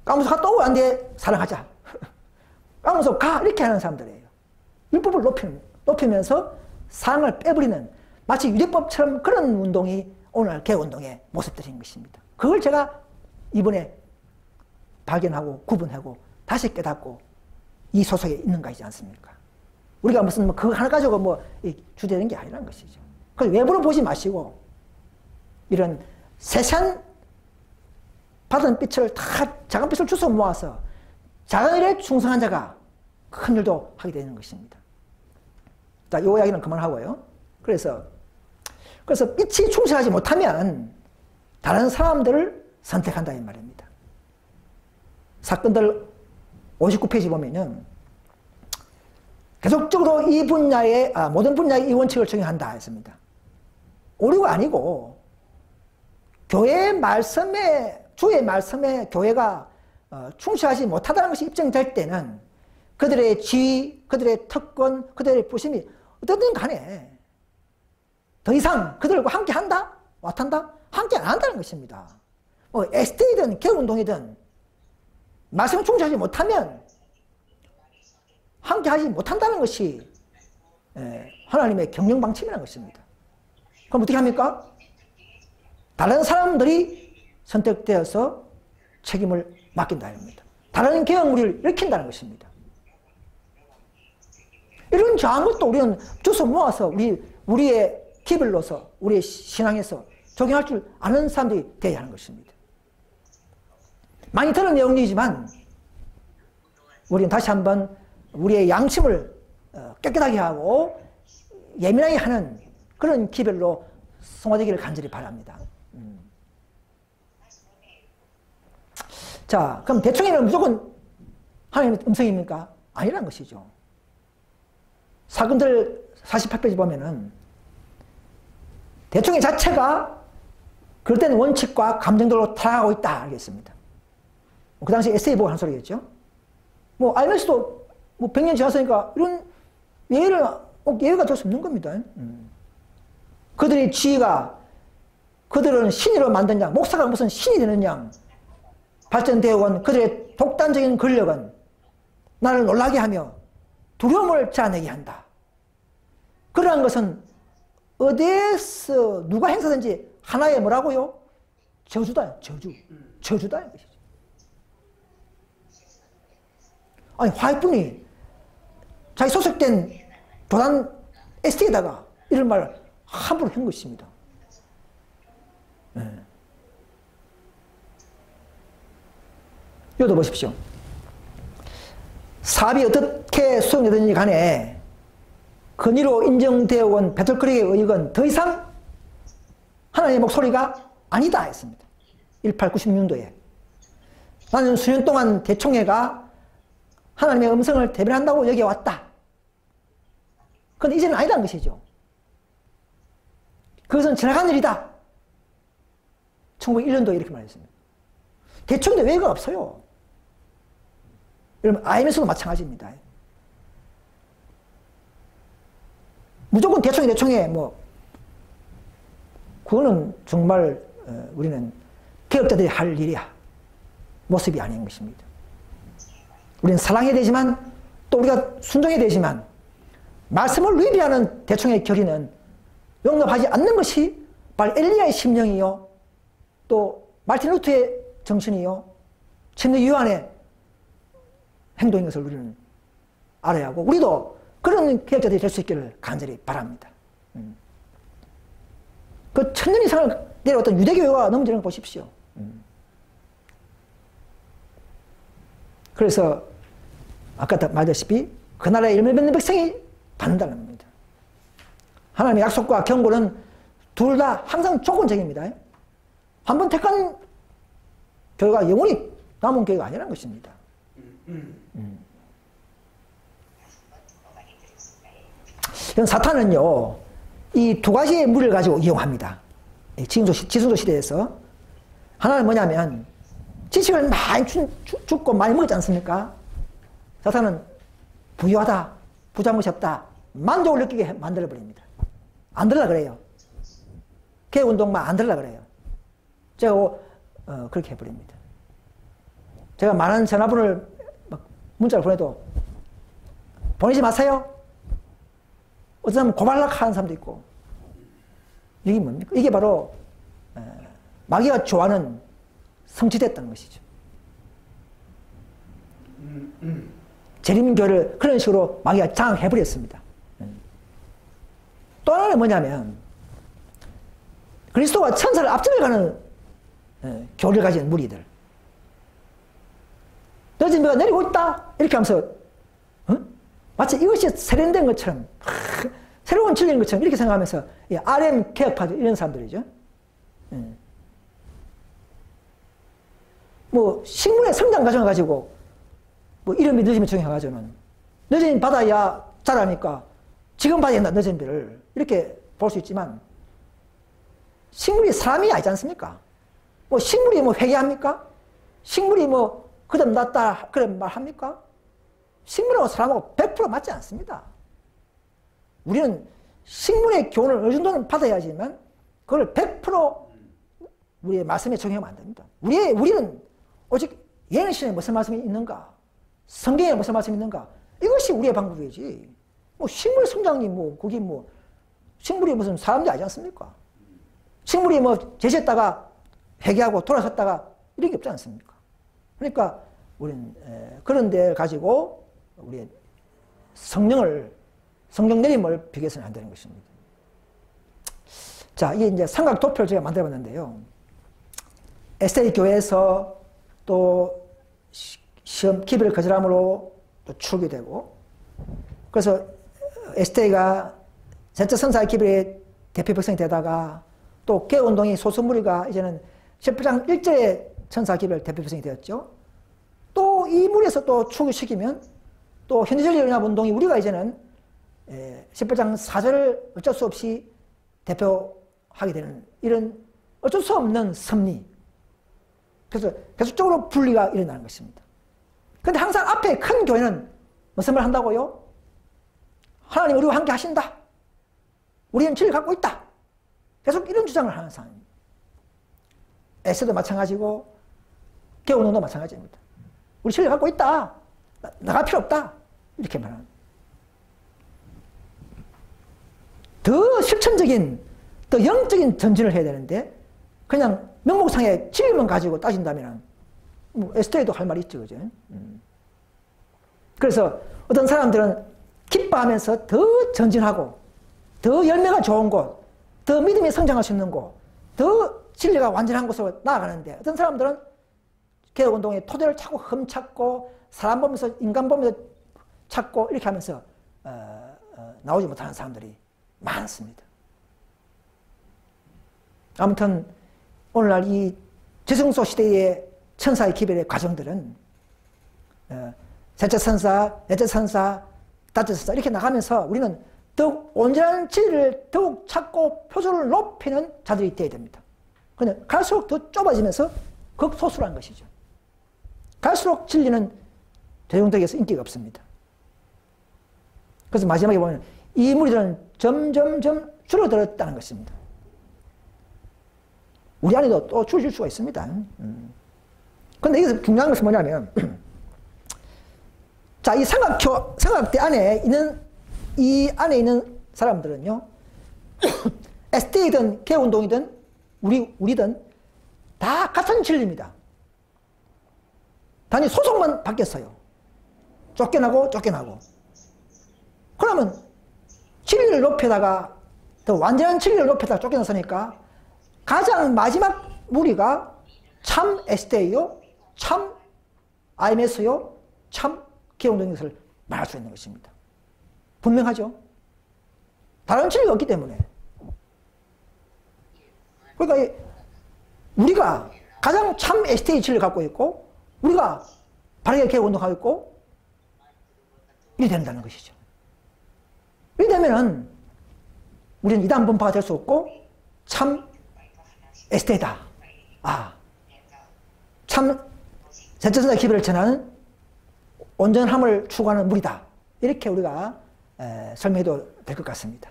까무소 갔다 오고 안 돼. 사랑하자. 까무소 가 이렇게 하는 사람들이에요. 율법을 높이면서 사랑을 빼버리는 마치 유대법처럼 그런 운동이 오늘 개혁운동의 모습들인 것입니다. 그걸 제가 이번에 발견하고 구분하고 다시 깨닫고 이 소속에 있는 것이지 않습니까? 우리가 무슨 그거 하나 가지고 주되는 게 아니라는 것이죠. 그래서 외부로 보지 마시고 이런 세상 받은 빛을 다 작은 빛을 주워 모아서 작은 일에 충성한 자가 큰 일도 하게 되는 것입니다. 자, 이 이야기는 그만하고요. 그래서 빛이 충실하지 못하면 다른 사람들을 선택한다 이 말입니다. 사건들 59페이지 보면은 계속적으로 이 분야의 모든 분야의 이 원칙을 적용한다 했습니다. 오류가 아니고 교회의 말씀에 주의 말씀에 교회가 충실하지 못하다는 것이 입증될 때는 그들의 지위, 그들의 특권, 그들의 부심이 어떻든 간에 더 이상 그들과 함께 한다? 못한다? 함께 안 한다는 것입니다. ST든 개혁운동이든 말씀을 충실하지 못하면 함께 하지 못한다는 것이 하나님의 경영 방침이라는 것입니다. 그럼 어떻게 합니까? 다른 사람들이 선택되어서 책임을 맡긴다는 겁니다. 다른 개혁물을 일으킨다는 것입니다. 이런 저한 것도 우리는 주워 모아서 우리의 기별로서 우리의 신앙에서 적용할 줄 아는 사람들이 되어야 하는 것입니다. 많이 들은 내용이지만 우리는 다시 한번 우리의 양심을 깨끗하게 하고 예민하게 하는 그런 기별로 성화되기를 간절히 바랍니다. 자, 그럼 대충이는 무조건 하나님의 음성입니까? 아니란 것이죠. 사근들 48페이지 보면은 대충의 자체가 그럴 때는 원칙과 감정들로 타락하고 있다 알겠습니다. 그 당시 에세이 보고 한 소리겠죠. 알면서도 100년 지났으니까 이런 예외를 꼭 예외가 될 수 없는 겁니다. 그들의 지위가 그들은 신으로 만든 양, 목사가 무슨 신이 되는 양 발전되어온 그들의 독단적인 권력은 나를 놀라게 하며 두려움을 자아내게 한다. 그러한 것은 어디에서 누가 행사든지 하나의 뭐라고요? 저주다. 저주다. 이것이죠. 아니, 화이트분이 자기 소속된 교단 ST에다가 이런 말을 함부로 한 것입니다. 이것도 보십시오. 사업이 어떻게 수행되든지 간에 건의로 인정되어 온 배틀크릭의 의혹은 더 이상 하나님의 목소리가 아니다 했습니다. 1896년도에. 나는 수년 동안 대총회가 하나님의 음성을 대변한다고 여겨왔다. 그런데 이제는 아니라는 것이죠. 그것은 지나간 일이다. 1901년도에 이렇게 말했습니다. 대총회 외가 없어요. 여러분, IMS도 마찬가지입니다. 무조건 대총회, 그거는 정말 우리는 개혁자들이 할 일이야. 모습이 아닌 것입니다. 우리는 사랑해야 되지만 또 우리가 순종해야 되지만 말씀을 위배하는 대총회의 결의는 용납하지 않는 것이 바로 엘리야의 심령이요, 또 마르틴 루터의 정신이요, 침례 요한의 행동인 것을 우리는 알아야 하고 우리도 그런 개혁자들이 될 수 있기를 간절히 바랍니다. 그 천년 이상을 내려왔던 유대교회가 넘어지는 거 보십시오. 그래서 아까 말했다시피 그 나라의 열매 맺는 백성이 받는다는 겁니다. 하나님의 약속과 경고는 둘 다 항상 조건적입니다. 한번 택한 교회가 영원히 남은 교회가 아니라는 것입니다. 사탄은요, 이 두 가지의 무리를 가지고 이용합니다. 지성소 시대에서. 하나는 뭐냐면, 지식을 많이 죽고 많이 먹었지 않습니까? 사탄은 부유하다, 부자무시 없다, 만족을 느끼게 만들어버립니다. 안 들으려 그래요. 개운동만 안 들으려 그래요. 제가 그렇게 해버립니다. 제가 많은 전화번호를 문자를 보내도 보내지 마세요. 어떤 사람은 고발락 하는 사람도 있고. 이게 뭡니까? 이게 바로 마귀가 좋아하는 성취됐다는 것이죠. 재림교를 그런 식으로 마귀가 장악해버렸습니다. 또 하나는 뭐냐면 그리스도가 천사를 앞질러가는 교리를 가진 무리들. 늦은 비가 내리고 있다 이렇게 하면서 마치 이것이 세련된 것처럼 새로운 진리인 것처럼 이렇게 생각하면서 RM 개혁파들 이런 사람들이죠. 식물의 성장 과정을 가지고 이름이 늦으면 정해가지고는 늦은 받아야 자라니까 지금 받아야 된다, 늦은 비를 이렇게 볼 수 있지만 식물이 사람이 아니지 않습니까? 식물이 회개합니까? 식물이 거듭났다 그런 말 합니까? 식물하고 사람하고 100% 맞지 않습니다. 우리는 식물의 교훈을 어느 정도는 받아야지만 그걸 100% 우리의 말씀에 적용하면 안 됩니다. 우리는 오직 예언신에 무슨 말씀이 있는가? 성경에 무슨 말씀이 있는가? 이것이 우리의 방법이지. 뭐 식물 성장이 뭐 거기 뭐 식물이 무슨 사람들이 아니지 않습니까? 식물이 뭐 제시했다가 회개하고 돌아섰다가 이런 게 없지 않습니까? 그러니까 우리는 그런 데를 가지고 우리의 성령 내림을 비교해서는 안 되는 것입니다. 자, 이게 이제 삼각 도표를 제가 만들어 봤는데요. 에스테이 교회에서 또 시험 기별을 거절함으로 또 추억이 되고, 그래서 에스테이가 셋째 선사의 기별의 대표 백성이 되다가 또 개운동이 소수무리가 이제는 10장 1절의 천사 기별 대표 백성이 되었죠. 또 이 무리에서 또 추억을 시키면 또 현지적 연합운동이 우리가 이제는 18장 4절을 어쩔 수 없이 대표하게 되는 이런 어쩔 수 없는 섭리. 그래서 계속적으로 분리가 일어나는 것입니다. 그런데 항상 앞에 큰 교회는 무슨 말 한다고요? 하나님 우리와 함께 하신다. 우리는 진리를 갖고 있다. 계속 이런 주장을 하는 사람입니다. 에스도 마찬가지고 개운동도 마찬가지입니다. 우리 진리를 갖고 있다. 나갈 필요 없다. 이렇게 말합니다. 더 실천적인, 더 영적인 전진을 해야 되는데 그냥 명목상의 진리만 가지고 따진다면 뭐 에스테에도 할 말이 있죠. 그죠? 그래서 어떤 사람들은 기뻐하면서 더 전진하고 더 열매가 좋은 곳, 더 믿음이 성장할 수 있는 곳, 더 진리가 완전한 곳으로 나아가는데 어떤 사람들은 개혁운동의 토대를 자꾸 흠찾고 사람 보면서 인간 보면서 찾고 이렇게 하면서 나오지 못하는 사람들이 많습니다. 아무튼 오늘날 이 지성소 시대의 천사의 기별의 과정들은 셋째 천사, 넷째 천사, 다섯째 천사 이렇게 나가면서 우리는 더욱 온전한 진리를 더욱 찾고 표준을 높이는 자들이 되어야 됩니다. 그런데 갈수록 더 좁아지면서 극소수라는 것이죠. 갈수록 진리는 대중들에게서 인기가 없습니다. 그래서 마지막에 보면 이 무리들은 점점점 줄어들었다는 것입니다. 우리 안에도 또 줄어들 수가 있습니다. 그런데 여기서 중요한 것은 뭐냐면 자, 이 삼각대 안에 있는 이 안에 있는 사람들은요 SD든 개운동이든 우리든 다 같은 진리입니다. 단지 소속만 바뀌었어요. 쫓겨나고 그러면 진리를 높여다가 더 완전한 진리를 높여다가 쫓겨났으니까 가장 마지막 무리가 참 SD예요, 참 IMS요, 참 개운동인 것을 말할 수 있는 것입니다. 분명하죠? 다른 진리가 없기 때문에. 그러니까 우리가 가장 참 SD의 진리를 갖고 있고 우리가 바르게 개운동하고 있고 이래 된다는 것이죠. 이래 되면은 우리는 이단 분파가 될 수 없고 참 SD다. 참 셋째 천사의 기별을 전하는 온전함을 추구하는 무리다. 이렇게 우리가 설명해도 될 것 같습니다.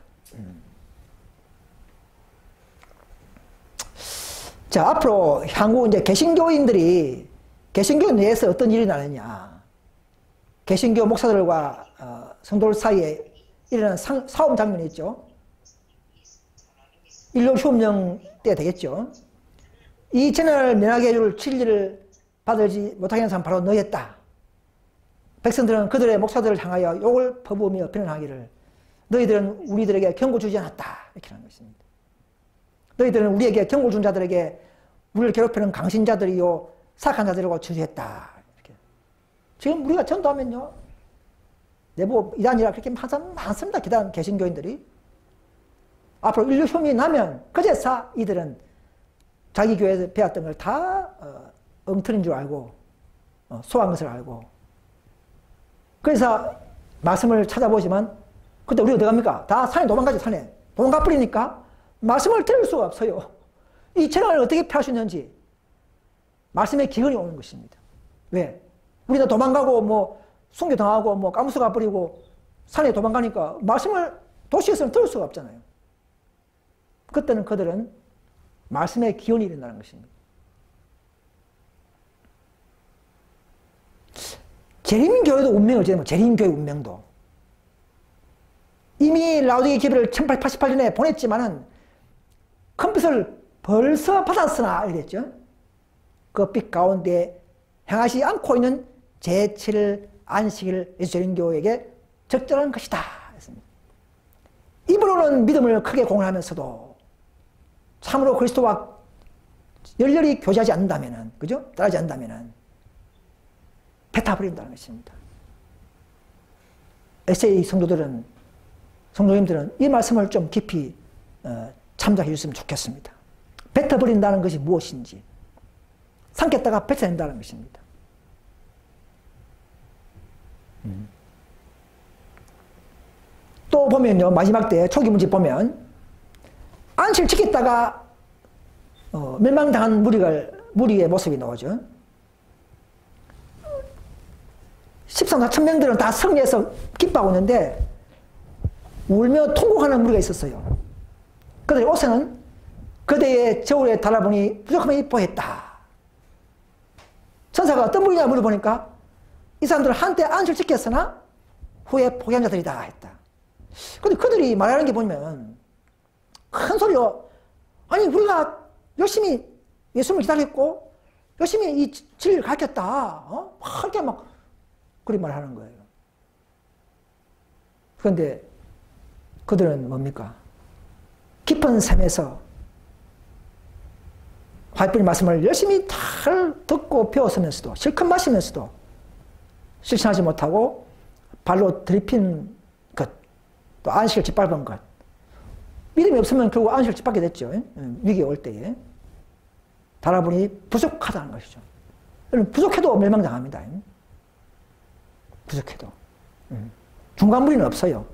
자, 앞으로 향후 이제 개신교인들이 개신교 내에서 어떤 일이 나느냐. 개신교 목사들과 성도들 사이에 일어나는 싸움 장면이 있죠. 일로 휴업령 때 되겠죠. 이 재난을 면하게 해줄 진리를 받지 못하게 하는 사람 바로 너였다. 백성들은 그들의 목사들을 향하여 욕을 퍼부으며 변론하기를 너희들은 우리들에게 경고 주지 않았다. 이렇게 하는 것입니다. 너희들은 우리에게 경고 준 자들에게 우리를 괴롭히는 강신자들이요 사악한 자들이라고 저주했다. 이렇게. 지금 우리가 전도하면요 내부 이단이라 그렇게 항상 많습니다. 기단 개신교인들이. 앞으로 인류 흉이 나면 그제서 이들은 자기 교회에서 배웠던 걸 다 엉터리인 줄 알고 소화한 것을 알고 그래서 말씀을 찾아보지만 그때 우리가 어디 갑니까? 다 산에 도망가죠. 산에. 도망가 버리니까 말씀을 들을 수가 없어요. 이 재난을 어떻게 피할 수 있는지 말씀의 기근이 오는 것입니다. 왜? 우리가 도망가고 뭐 순교당하고 뭐 까무스 가버리고 산에 도망가니까 말씀을 도시에서는 들을 수가 없잖아요. 그때는 그들은 말씀의 기운이 일어나는 것입니다. 재림교회도 운명을 지내면 재림교회 운명도. 이미 라오디게 기별을 1888년에 보냈지만은 큰 빛을 벌써 받았으나 이랬죠. 그 빛 가운데 행하지 않고 있는 제7일 안식일 예수 재림교회에게 적절한 것이다 했습니다. 입으로는 믿음을 크게 공언하면서도 참으로 그리스도와 열렬히 교제하지 않는다면은, 그죠? 따르지 않는다면은 뱉어버린다는 것입니다. 에세이 성도님들은 이 말씀을 좀 깊이 참작해 주셨으면 좋겠습니다. 뱉어버린다는 것이 무엇인지 삼켰다가 뱉어낸다는 것입니다. 또 보면요, 마지막 때 초기 문제 보면 안식을 지켰다가 멸망당한 무리의 모습이 나오죠. 13만 4천 명들은 다 승리해서 기뻐하고 있는데 울며 통곡하는 무리가 있었어요. 그들의 옷에는 그대의 저울에 달아보니 부족함이 보였다. 천사가 어떤 무리냐 물어보니까 이 사람들은 한때 안식을 지켰으나 후에 포기한 자들이다 했다. 근데 그들이 말하는 게 보면 큰 소리로, 아니 우리가 열심히 예수님을 기다렸고 열심히 이 진리를 가르쳤다. 막 이렇게 막 그리 말하는 거예요. 그런데 그들은 뭡니까? 깊은 샘에서 화이트의 말씀을 열심히 잘 듣고 배웠으면서도 실컷 마시면서도 실천하지 못하고 발로 들이핀 것, 또 안식을 짓밟은 것, 믿음이 없으면 결국 안식을 짓밟게 됐죠. 위기가 올 때에. 달아보니 부족하다는 것이죠. 부족해도 멸망당합니다. 부족해도. 중간무리는 없어요.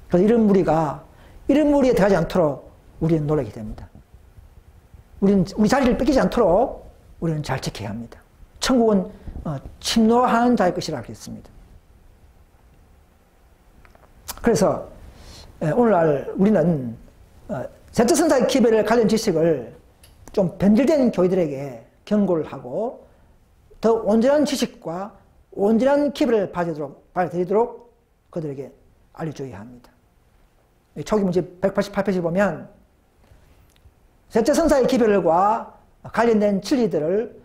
그래서 이런 무리에 들어가지 않도록 우리는 노력이 됩니다. 우리 자리를 뺏기지 않도록 우리는 잘 지켜야 합니다. 천국은 침노하는 자의 것이라고 했습니다. 그래서 오늘날 우리는 제트선사의 기별에 관련 지식을 좀 변질된 교회들에게 경고를 하고 더 온전한 지식과 온전한 기별을 받아들이도록 그들에게 알려줘야 합니다. 초기 문제 188페이지 보면 셋째 선사의 기별과 관련된 진리들을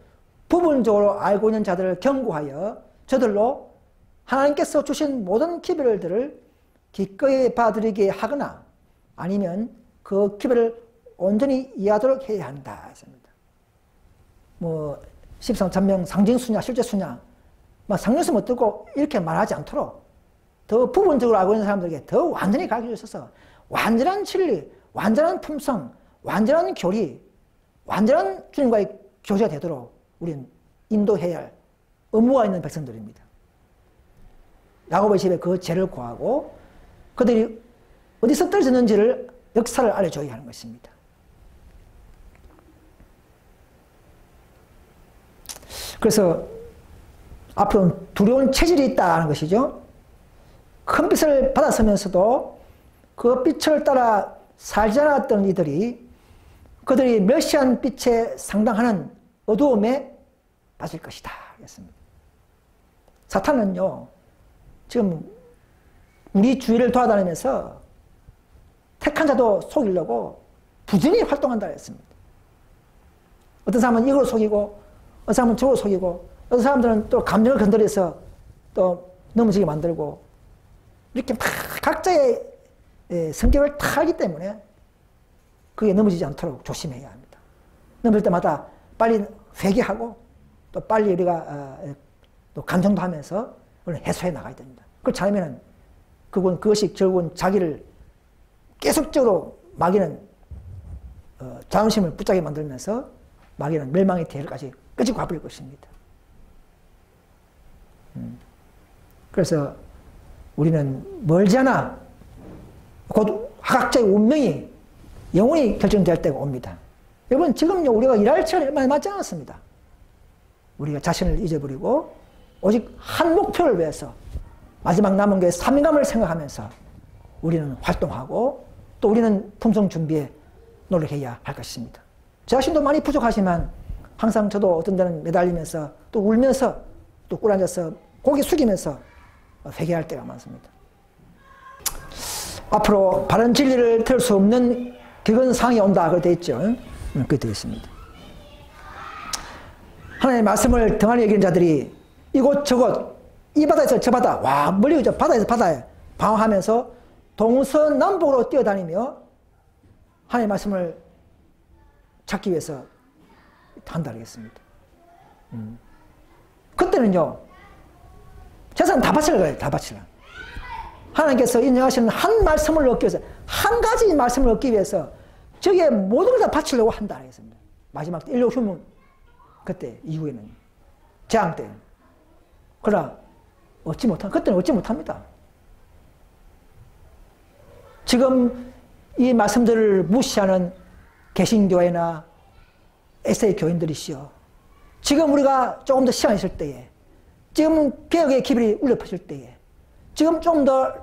부분적으로 알고 있는 자들을 경고하여 저들로 하나님께서 주신 모든 기별들을 기꺼이 받아들이게 하거나 아니면 그 기별을 온전히 이해하도록 해야 한다 했습니다. 13,000명 상징수냐 실제수냐 상징수 못 듣고 이렇게 말하지 않도록 더 부분적으로 알고 있는 사람들에게 더 완전히 가르쳐 주셔서 완전한 진리, 완전한 품성, 완전한 교리, 완전한 주님과의 교제가 되도록 우리는 인도해야 할 의무가 있는 백성들입니다. 야곱의 집에 그 죄를 고하고 그들이 어디서 떨어졌는지를 역사를 알려줘야 하는 것입니다. 그래서 앞으로는 두려운 체질이 있다는 것이죠. 큰 빛을 받았으면서도 그 빛을 따라 살지 않았던 이들이 그들이 멸시한 빛에 상당하는 어두움에 빠질 것이다. 그랬습니다. 사탄은요, 지금 우리 주위를 돌아다니면서 택한 자도 속이려고 부지런히 활동한다 했습니다. 어떤 사람은 이걸 속이고, 어떤 사람은 저걸 속이고, 어떤 사람들은 또 감정을 건드려서 또 넘어지게 만들고, 이렇게 막 각자의 성격을 다 알기 때문에 그게 넘어지지 않도록 조심해야 합니다. 넘어질 때마다 빨리 회개하고 또 빨리 우리가 또 감정도 하면서 해소해 나가야 됩니다. 그렇지 않으면 그것이 결국은 자기를 계속적으로 마귀는 자존심을 붙잡게 만들면서 마귀는 멸망의 대열까지 끝이 가버릴 것입니다. 그래서 우리는 멀지 않아 곧 각자의 운명이 영원히 결정될 때가 옵니다. 여러분 지금요 우리가 일할 시간이 얼마 남지 않았습니다. 우리가 자신을 잊어버리고 오직 한 목표를 위해서 마지막 남은 게 사명감을 생각하면서 우리는 활동하고 또 우리는 품성 준비에 노력해야 할 것입니다. 제 자신도 많이 부족하지만 항상 저도 어떤 데는 매달리면서 또 울면서 또 꿇어앉아서 고개 숙이면서 회개할 때가 많습니다. 앞으로 바른 진리를 들을 수 없는 그런 상황이 온다 그렇게 되어 있죠. 그렇게 되어 있습니다. 하나님의 말씀을 등한히 여기는 자들이 이곳저곳 이 바다에서 저 바다, 와 멀리 저 바다에서 바다에 방황하면서 동서남북으로 뛰어다니며 하나님의 말씀을 찾기 위해서 한다 그러겠습니다. 그때는요, 재산 다 바치려 그래요. 다 바치려. 하나님께서 인정하시는 한 말씀을 얻기 위해서, 한 가지 말씀을 얻기 위해서 저기에 모든 걸 다 바치려고 한다 그랬습니다. 마지막 때, 인류 휴문 그때 이후에는, 재앙 때. 그러나 그때는 얻지 못합니다. 지금 이 말씀들을 무시하는 개신교회나 에세이 교인들이시여, 지금 우리가 조금 더 시간이 있을 때에, 지금 개혁의 기별이 울려 퍼질 때에, 지금 좀 더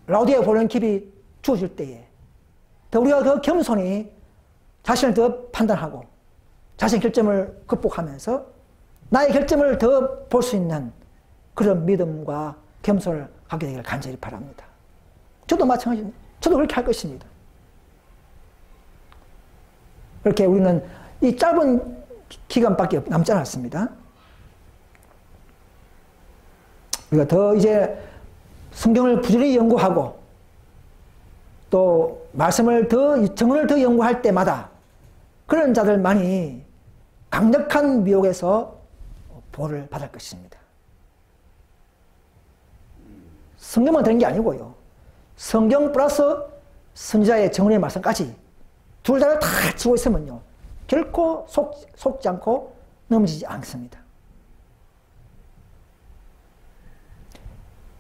라우디에 보는 기별이 주어질 때에, 더 우리가 더 겸손히 자신을 더 판단하고 자신의 결점을 극복하면서 나의 결점을 더 볼 수 있는 그런 믿음과 겸손을 갖게 되기를 간절히 바랍니다. 저도 마찬가지입니다. 저도 그렇게 할 것입니다. 그렇게 우리는 이 짧은 기간밖에 남지 않았습니다. 우리가 더 이제 성경을 부지런히 연구하고 또 말씀을 정언을 더 연구할 때마다 그런 자들만이 강력한 미혹에서 보호를 받을 것입니다. 성경만 되는 게 아니고요. 성경 플러스 선지자의 정언의 말씀까지 둘 다를 다 지고 있으면요, 결코 속지 않고 넘어지지 않습니다.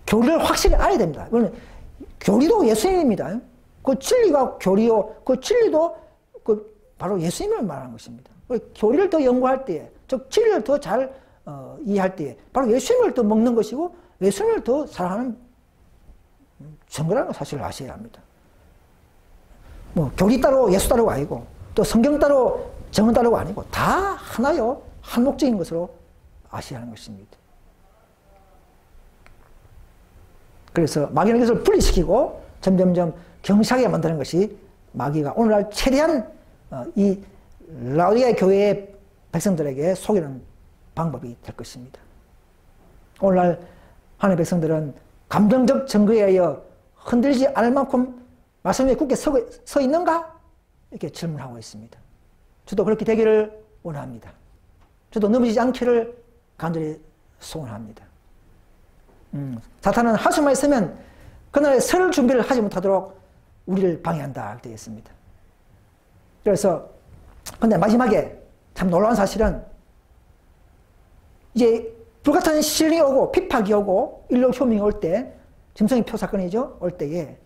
교리를 확실히 알아야 됩니다. 교리도 예수님입니다. 그 진리가 교리요, 그 진리도 바로 예수님을 말하는 것입니다. 교리를 더 연구할 때에, 즉 진리를 더 잘 이해할 때에 바로 예수님을 더 먹는 것이고 예수님을 더 사랑하는 증거라는 사실을 아셔야 합니다. 뭐 교리 따로 예수 따로가 아니고 또 성경 따로 정언 따로가 아니고 다 하나요, 한목적인 것으로 아셔야 하는 것입니다. 그래서 마귀는 이것을 분리시키고 점점점 경시하게 만드는 것이 마귀가 오늘날 최대한 이 라오디게 교회의 백성들에게 속이는 방법이 될 것입니다. 오늘날 하나님의 백성들은 감정적 증거에 의해 흔들리지 않을 만큼 말씀에 굳게 서 있는가? 이렇게 질문하고 있습니다. 저도 그렇게 되기를 원합니다. 저도 넘어지지 않기를 간절히 소원합니다. 사탄은 하수만 있으면 그날의 설 준비를 하지 못하도록 우리를 방해한다 되어 있습니다. 그래서 근데 마지막에 참 놀라운 사실은 이제 불같은 시련이 오고 핍박이 오고 인류 휴민이 올 때, 짐승의 표 사건이죠. 올 때에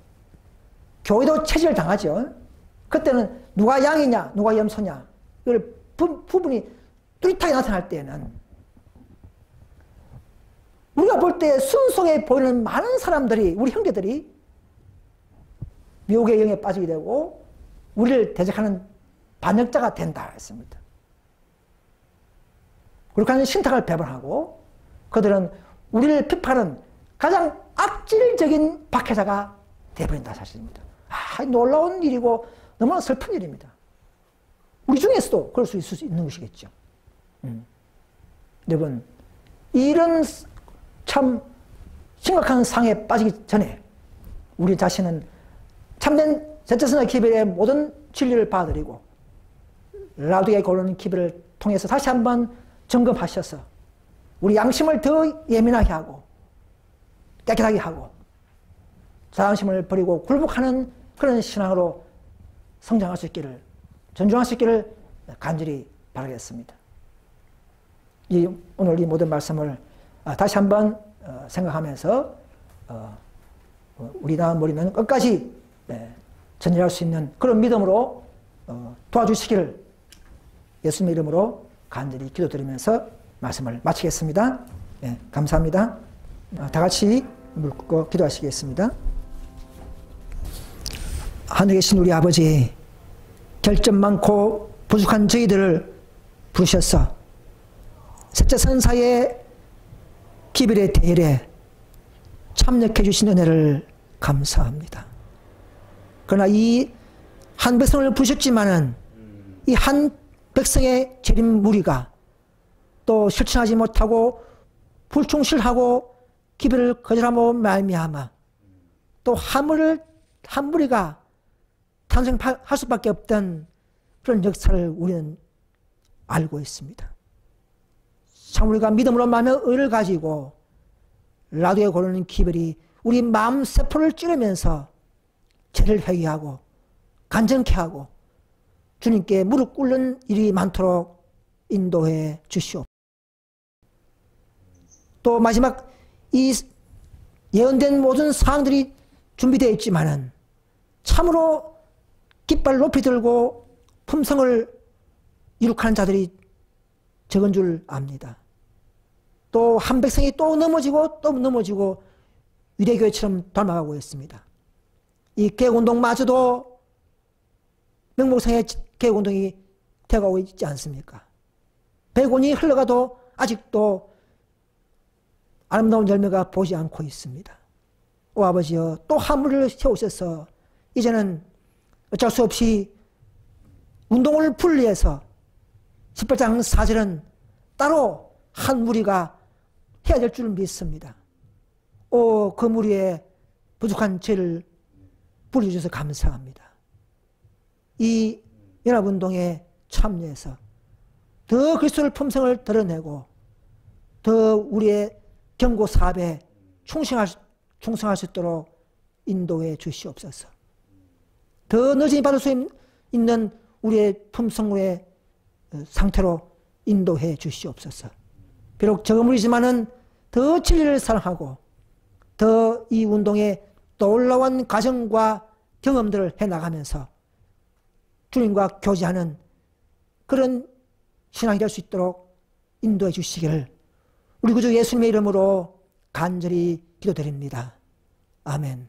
교회도 체질을 당하죠. 그때는 누가 양이냐 누가 염소냐 이걸 부분이 뚜렷하게 나타날 때에는 우리가 볼 때 순 속에 보이는 많은 사람들이, 우리 형제들이 미혹의 영에 빠지게 되고 우리를 대적하는 반역자가 된다 했습니다. 그렇게 하는 신탁을 배반하고 그들은 우리를 비판하는 가장 악질적인 박해자가 되어버린다 사실입니다. 놀라운 일이고 너무나 슬픈 일입니다. 우리 중에서도 그럴 수 있을 수 있는 것이겠죠. 여러분, 이런 참 심각한 상에 빠지기 전에 우리 자신은 참된 제자선의 기별의 모든 진리를 받아들이고 라우디게 고르는 기별을 통해서 다시 한번 점검하셔서 우리 양심을 더 예민하게 하고 깨끗하게 하고 자존심을 버리고 굴복하는 그런 신앙으로 성장할 수 있기를, 전중할 수 있기를 간절히 바라겠습니다. 오늘 이 모든 말씀을 다시 한번 생각하면서 우리는 끝까지 전진할 수 있는 그런 믿음으로 도와주시기를 예수님의 이름으로 간절히 기도드리면서 말씀을 마치겠습니다. 감사합니다. 다 같이 무릎 꿇고 기도하시겠습니다. 하늘에 계신 우리 아버지, 결점 많고 부족한 저희들을 부르셔서 sep자선사의 기별의 대열에 참여해 주신 은혜를 감사합니다. 그러나 이 한 백성을 부르셨지만은 이 한 백성의 재림 무리가 또 실천하지 못하고 불충실하고 기별을 거절하고 말미암아 또 한 무리가 탄생할 수밖에 없던 그런 역사를 우리는 알고 있습니다. 참 우리가 믿음으로 마음의 의를 가지고 라도에 고르는 기별이 우리 마음 세포를 찌르면서 죄를 회개하고 간증케 하고 주님께 무릎 꿇는 일이 많도록 인도해 주시옵소서. 또 마지막 이 예언된 모든 사항들이 준비되어 있지만은 참으로 깃발 높이 들고 품성을 이룩하는 자들이 적은 줄 압니다. 또 한 백성이 또 넘어지고 유대교회처럼 닮아가고 있습니다. 이 개혁운동마저도 명목상의 개혁운동이 되어가고 있지 않습니까? 100원이 흘러가도 아직도 아름다운 열매가 보지 않고 있습니다. 오 아버지여, 또 한 무리를 세우셔서 이제는 어쩔 수 없이 운동을 분리해서 18장 4절은 따로 한 무리가 해야 될 줄 믿습니다. 오, 그 무리의 부족한 죄를 불러주셔서 감사합니다. 이 연합운동에 참여해서 더 그리스도의 품성을 드러내고 더 우리의 경고 사업에 충성할 수 있도록 인도해 주시옵소서. 더 늦은이 받을 수 있는 우리의 품성의 상태로 인도해 주시옵소서. 비록 적은 무리지만은 더 진리를 사랑하고 더 이 운동에 놀라운 과정과 경험들을 해나가면서 주님과 교제하는 그런 신앙이 될 수 있도록 인도해 주시기를 우리 구주 예수님의 이름으로 간절히 기도드립니다. 아멘.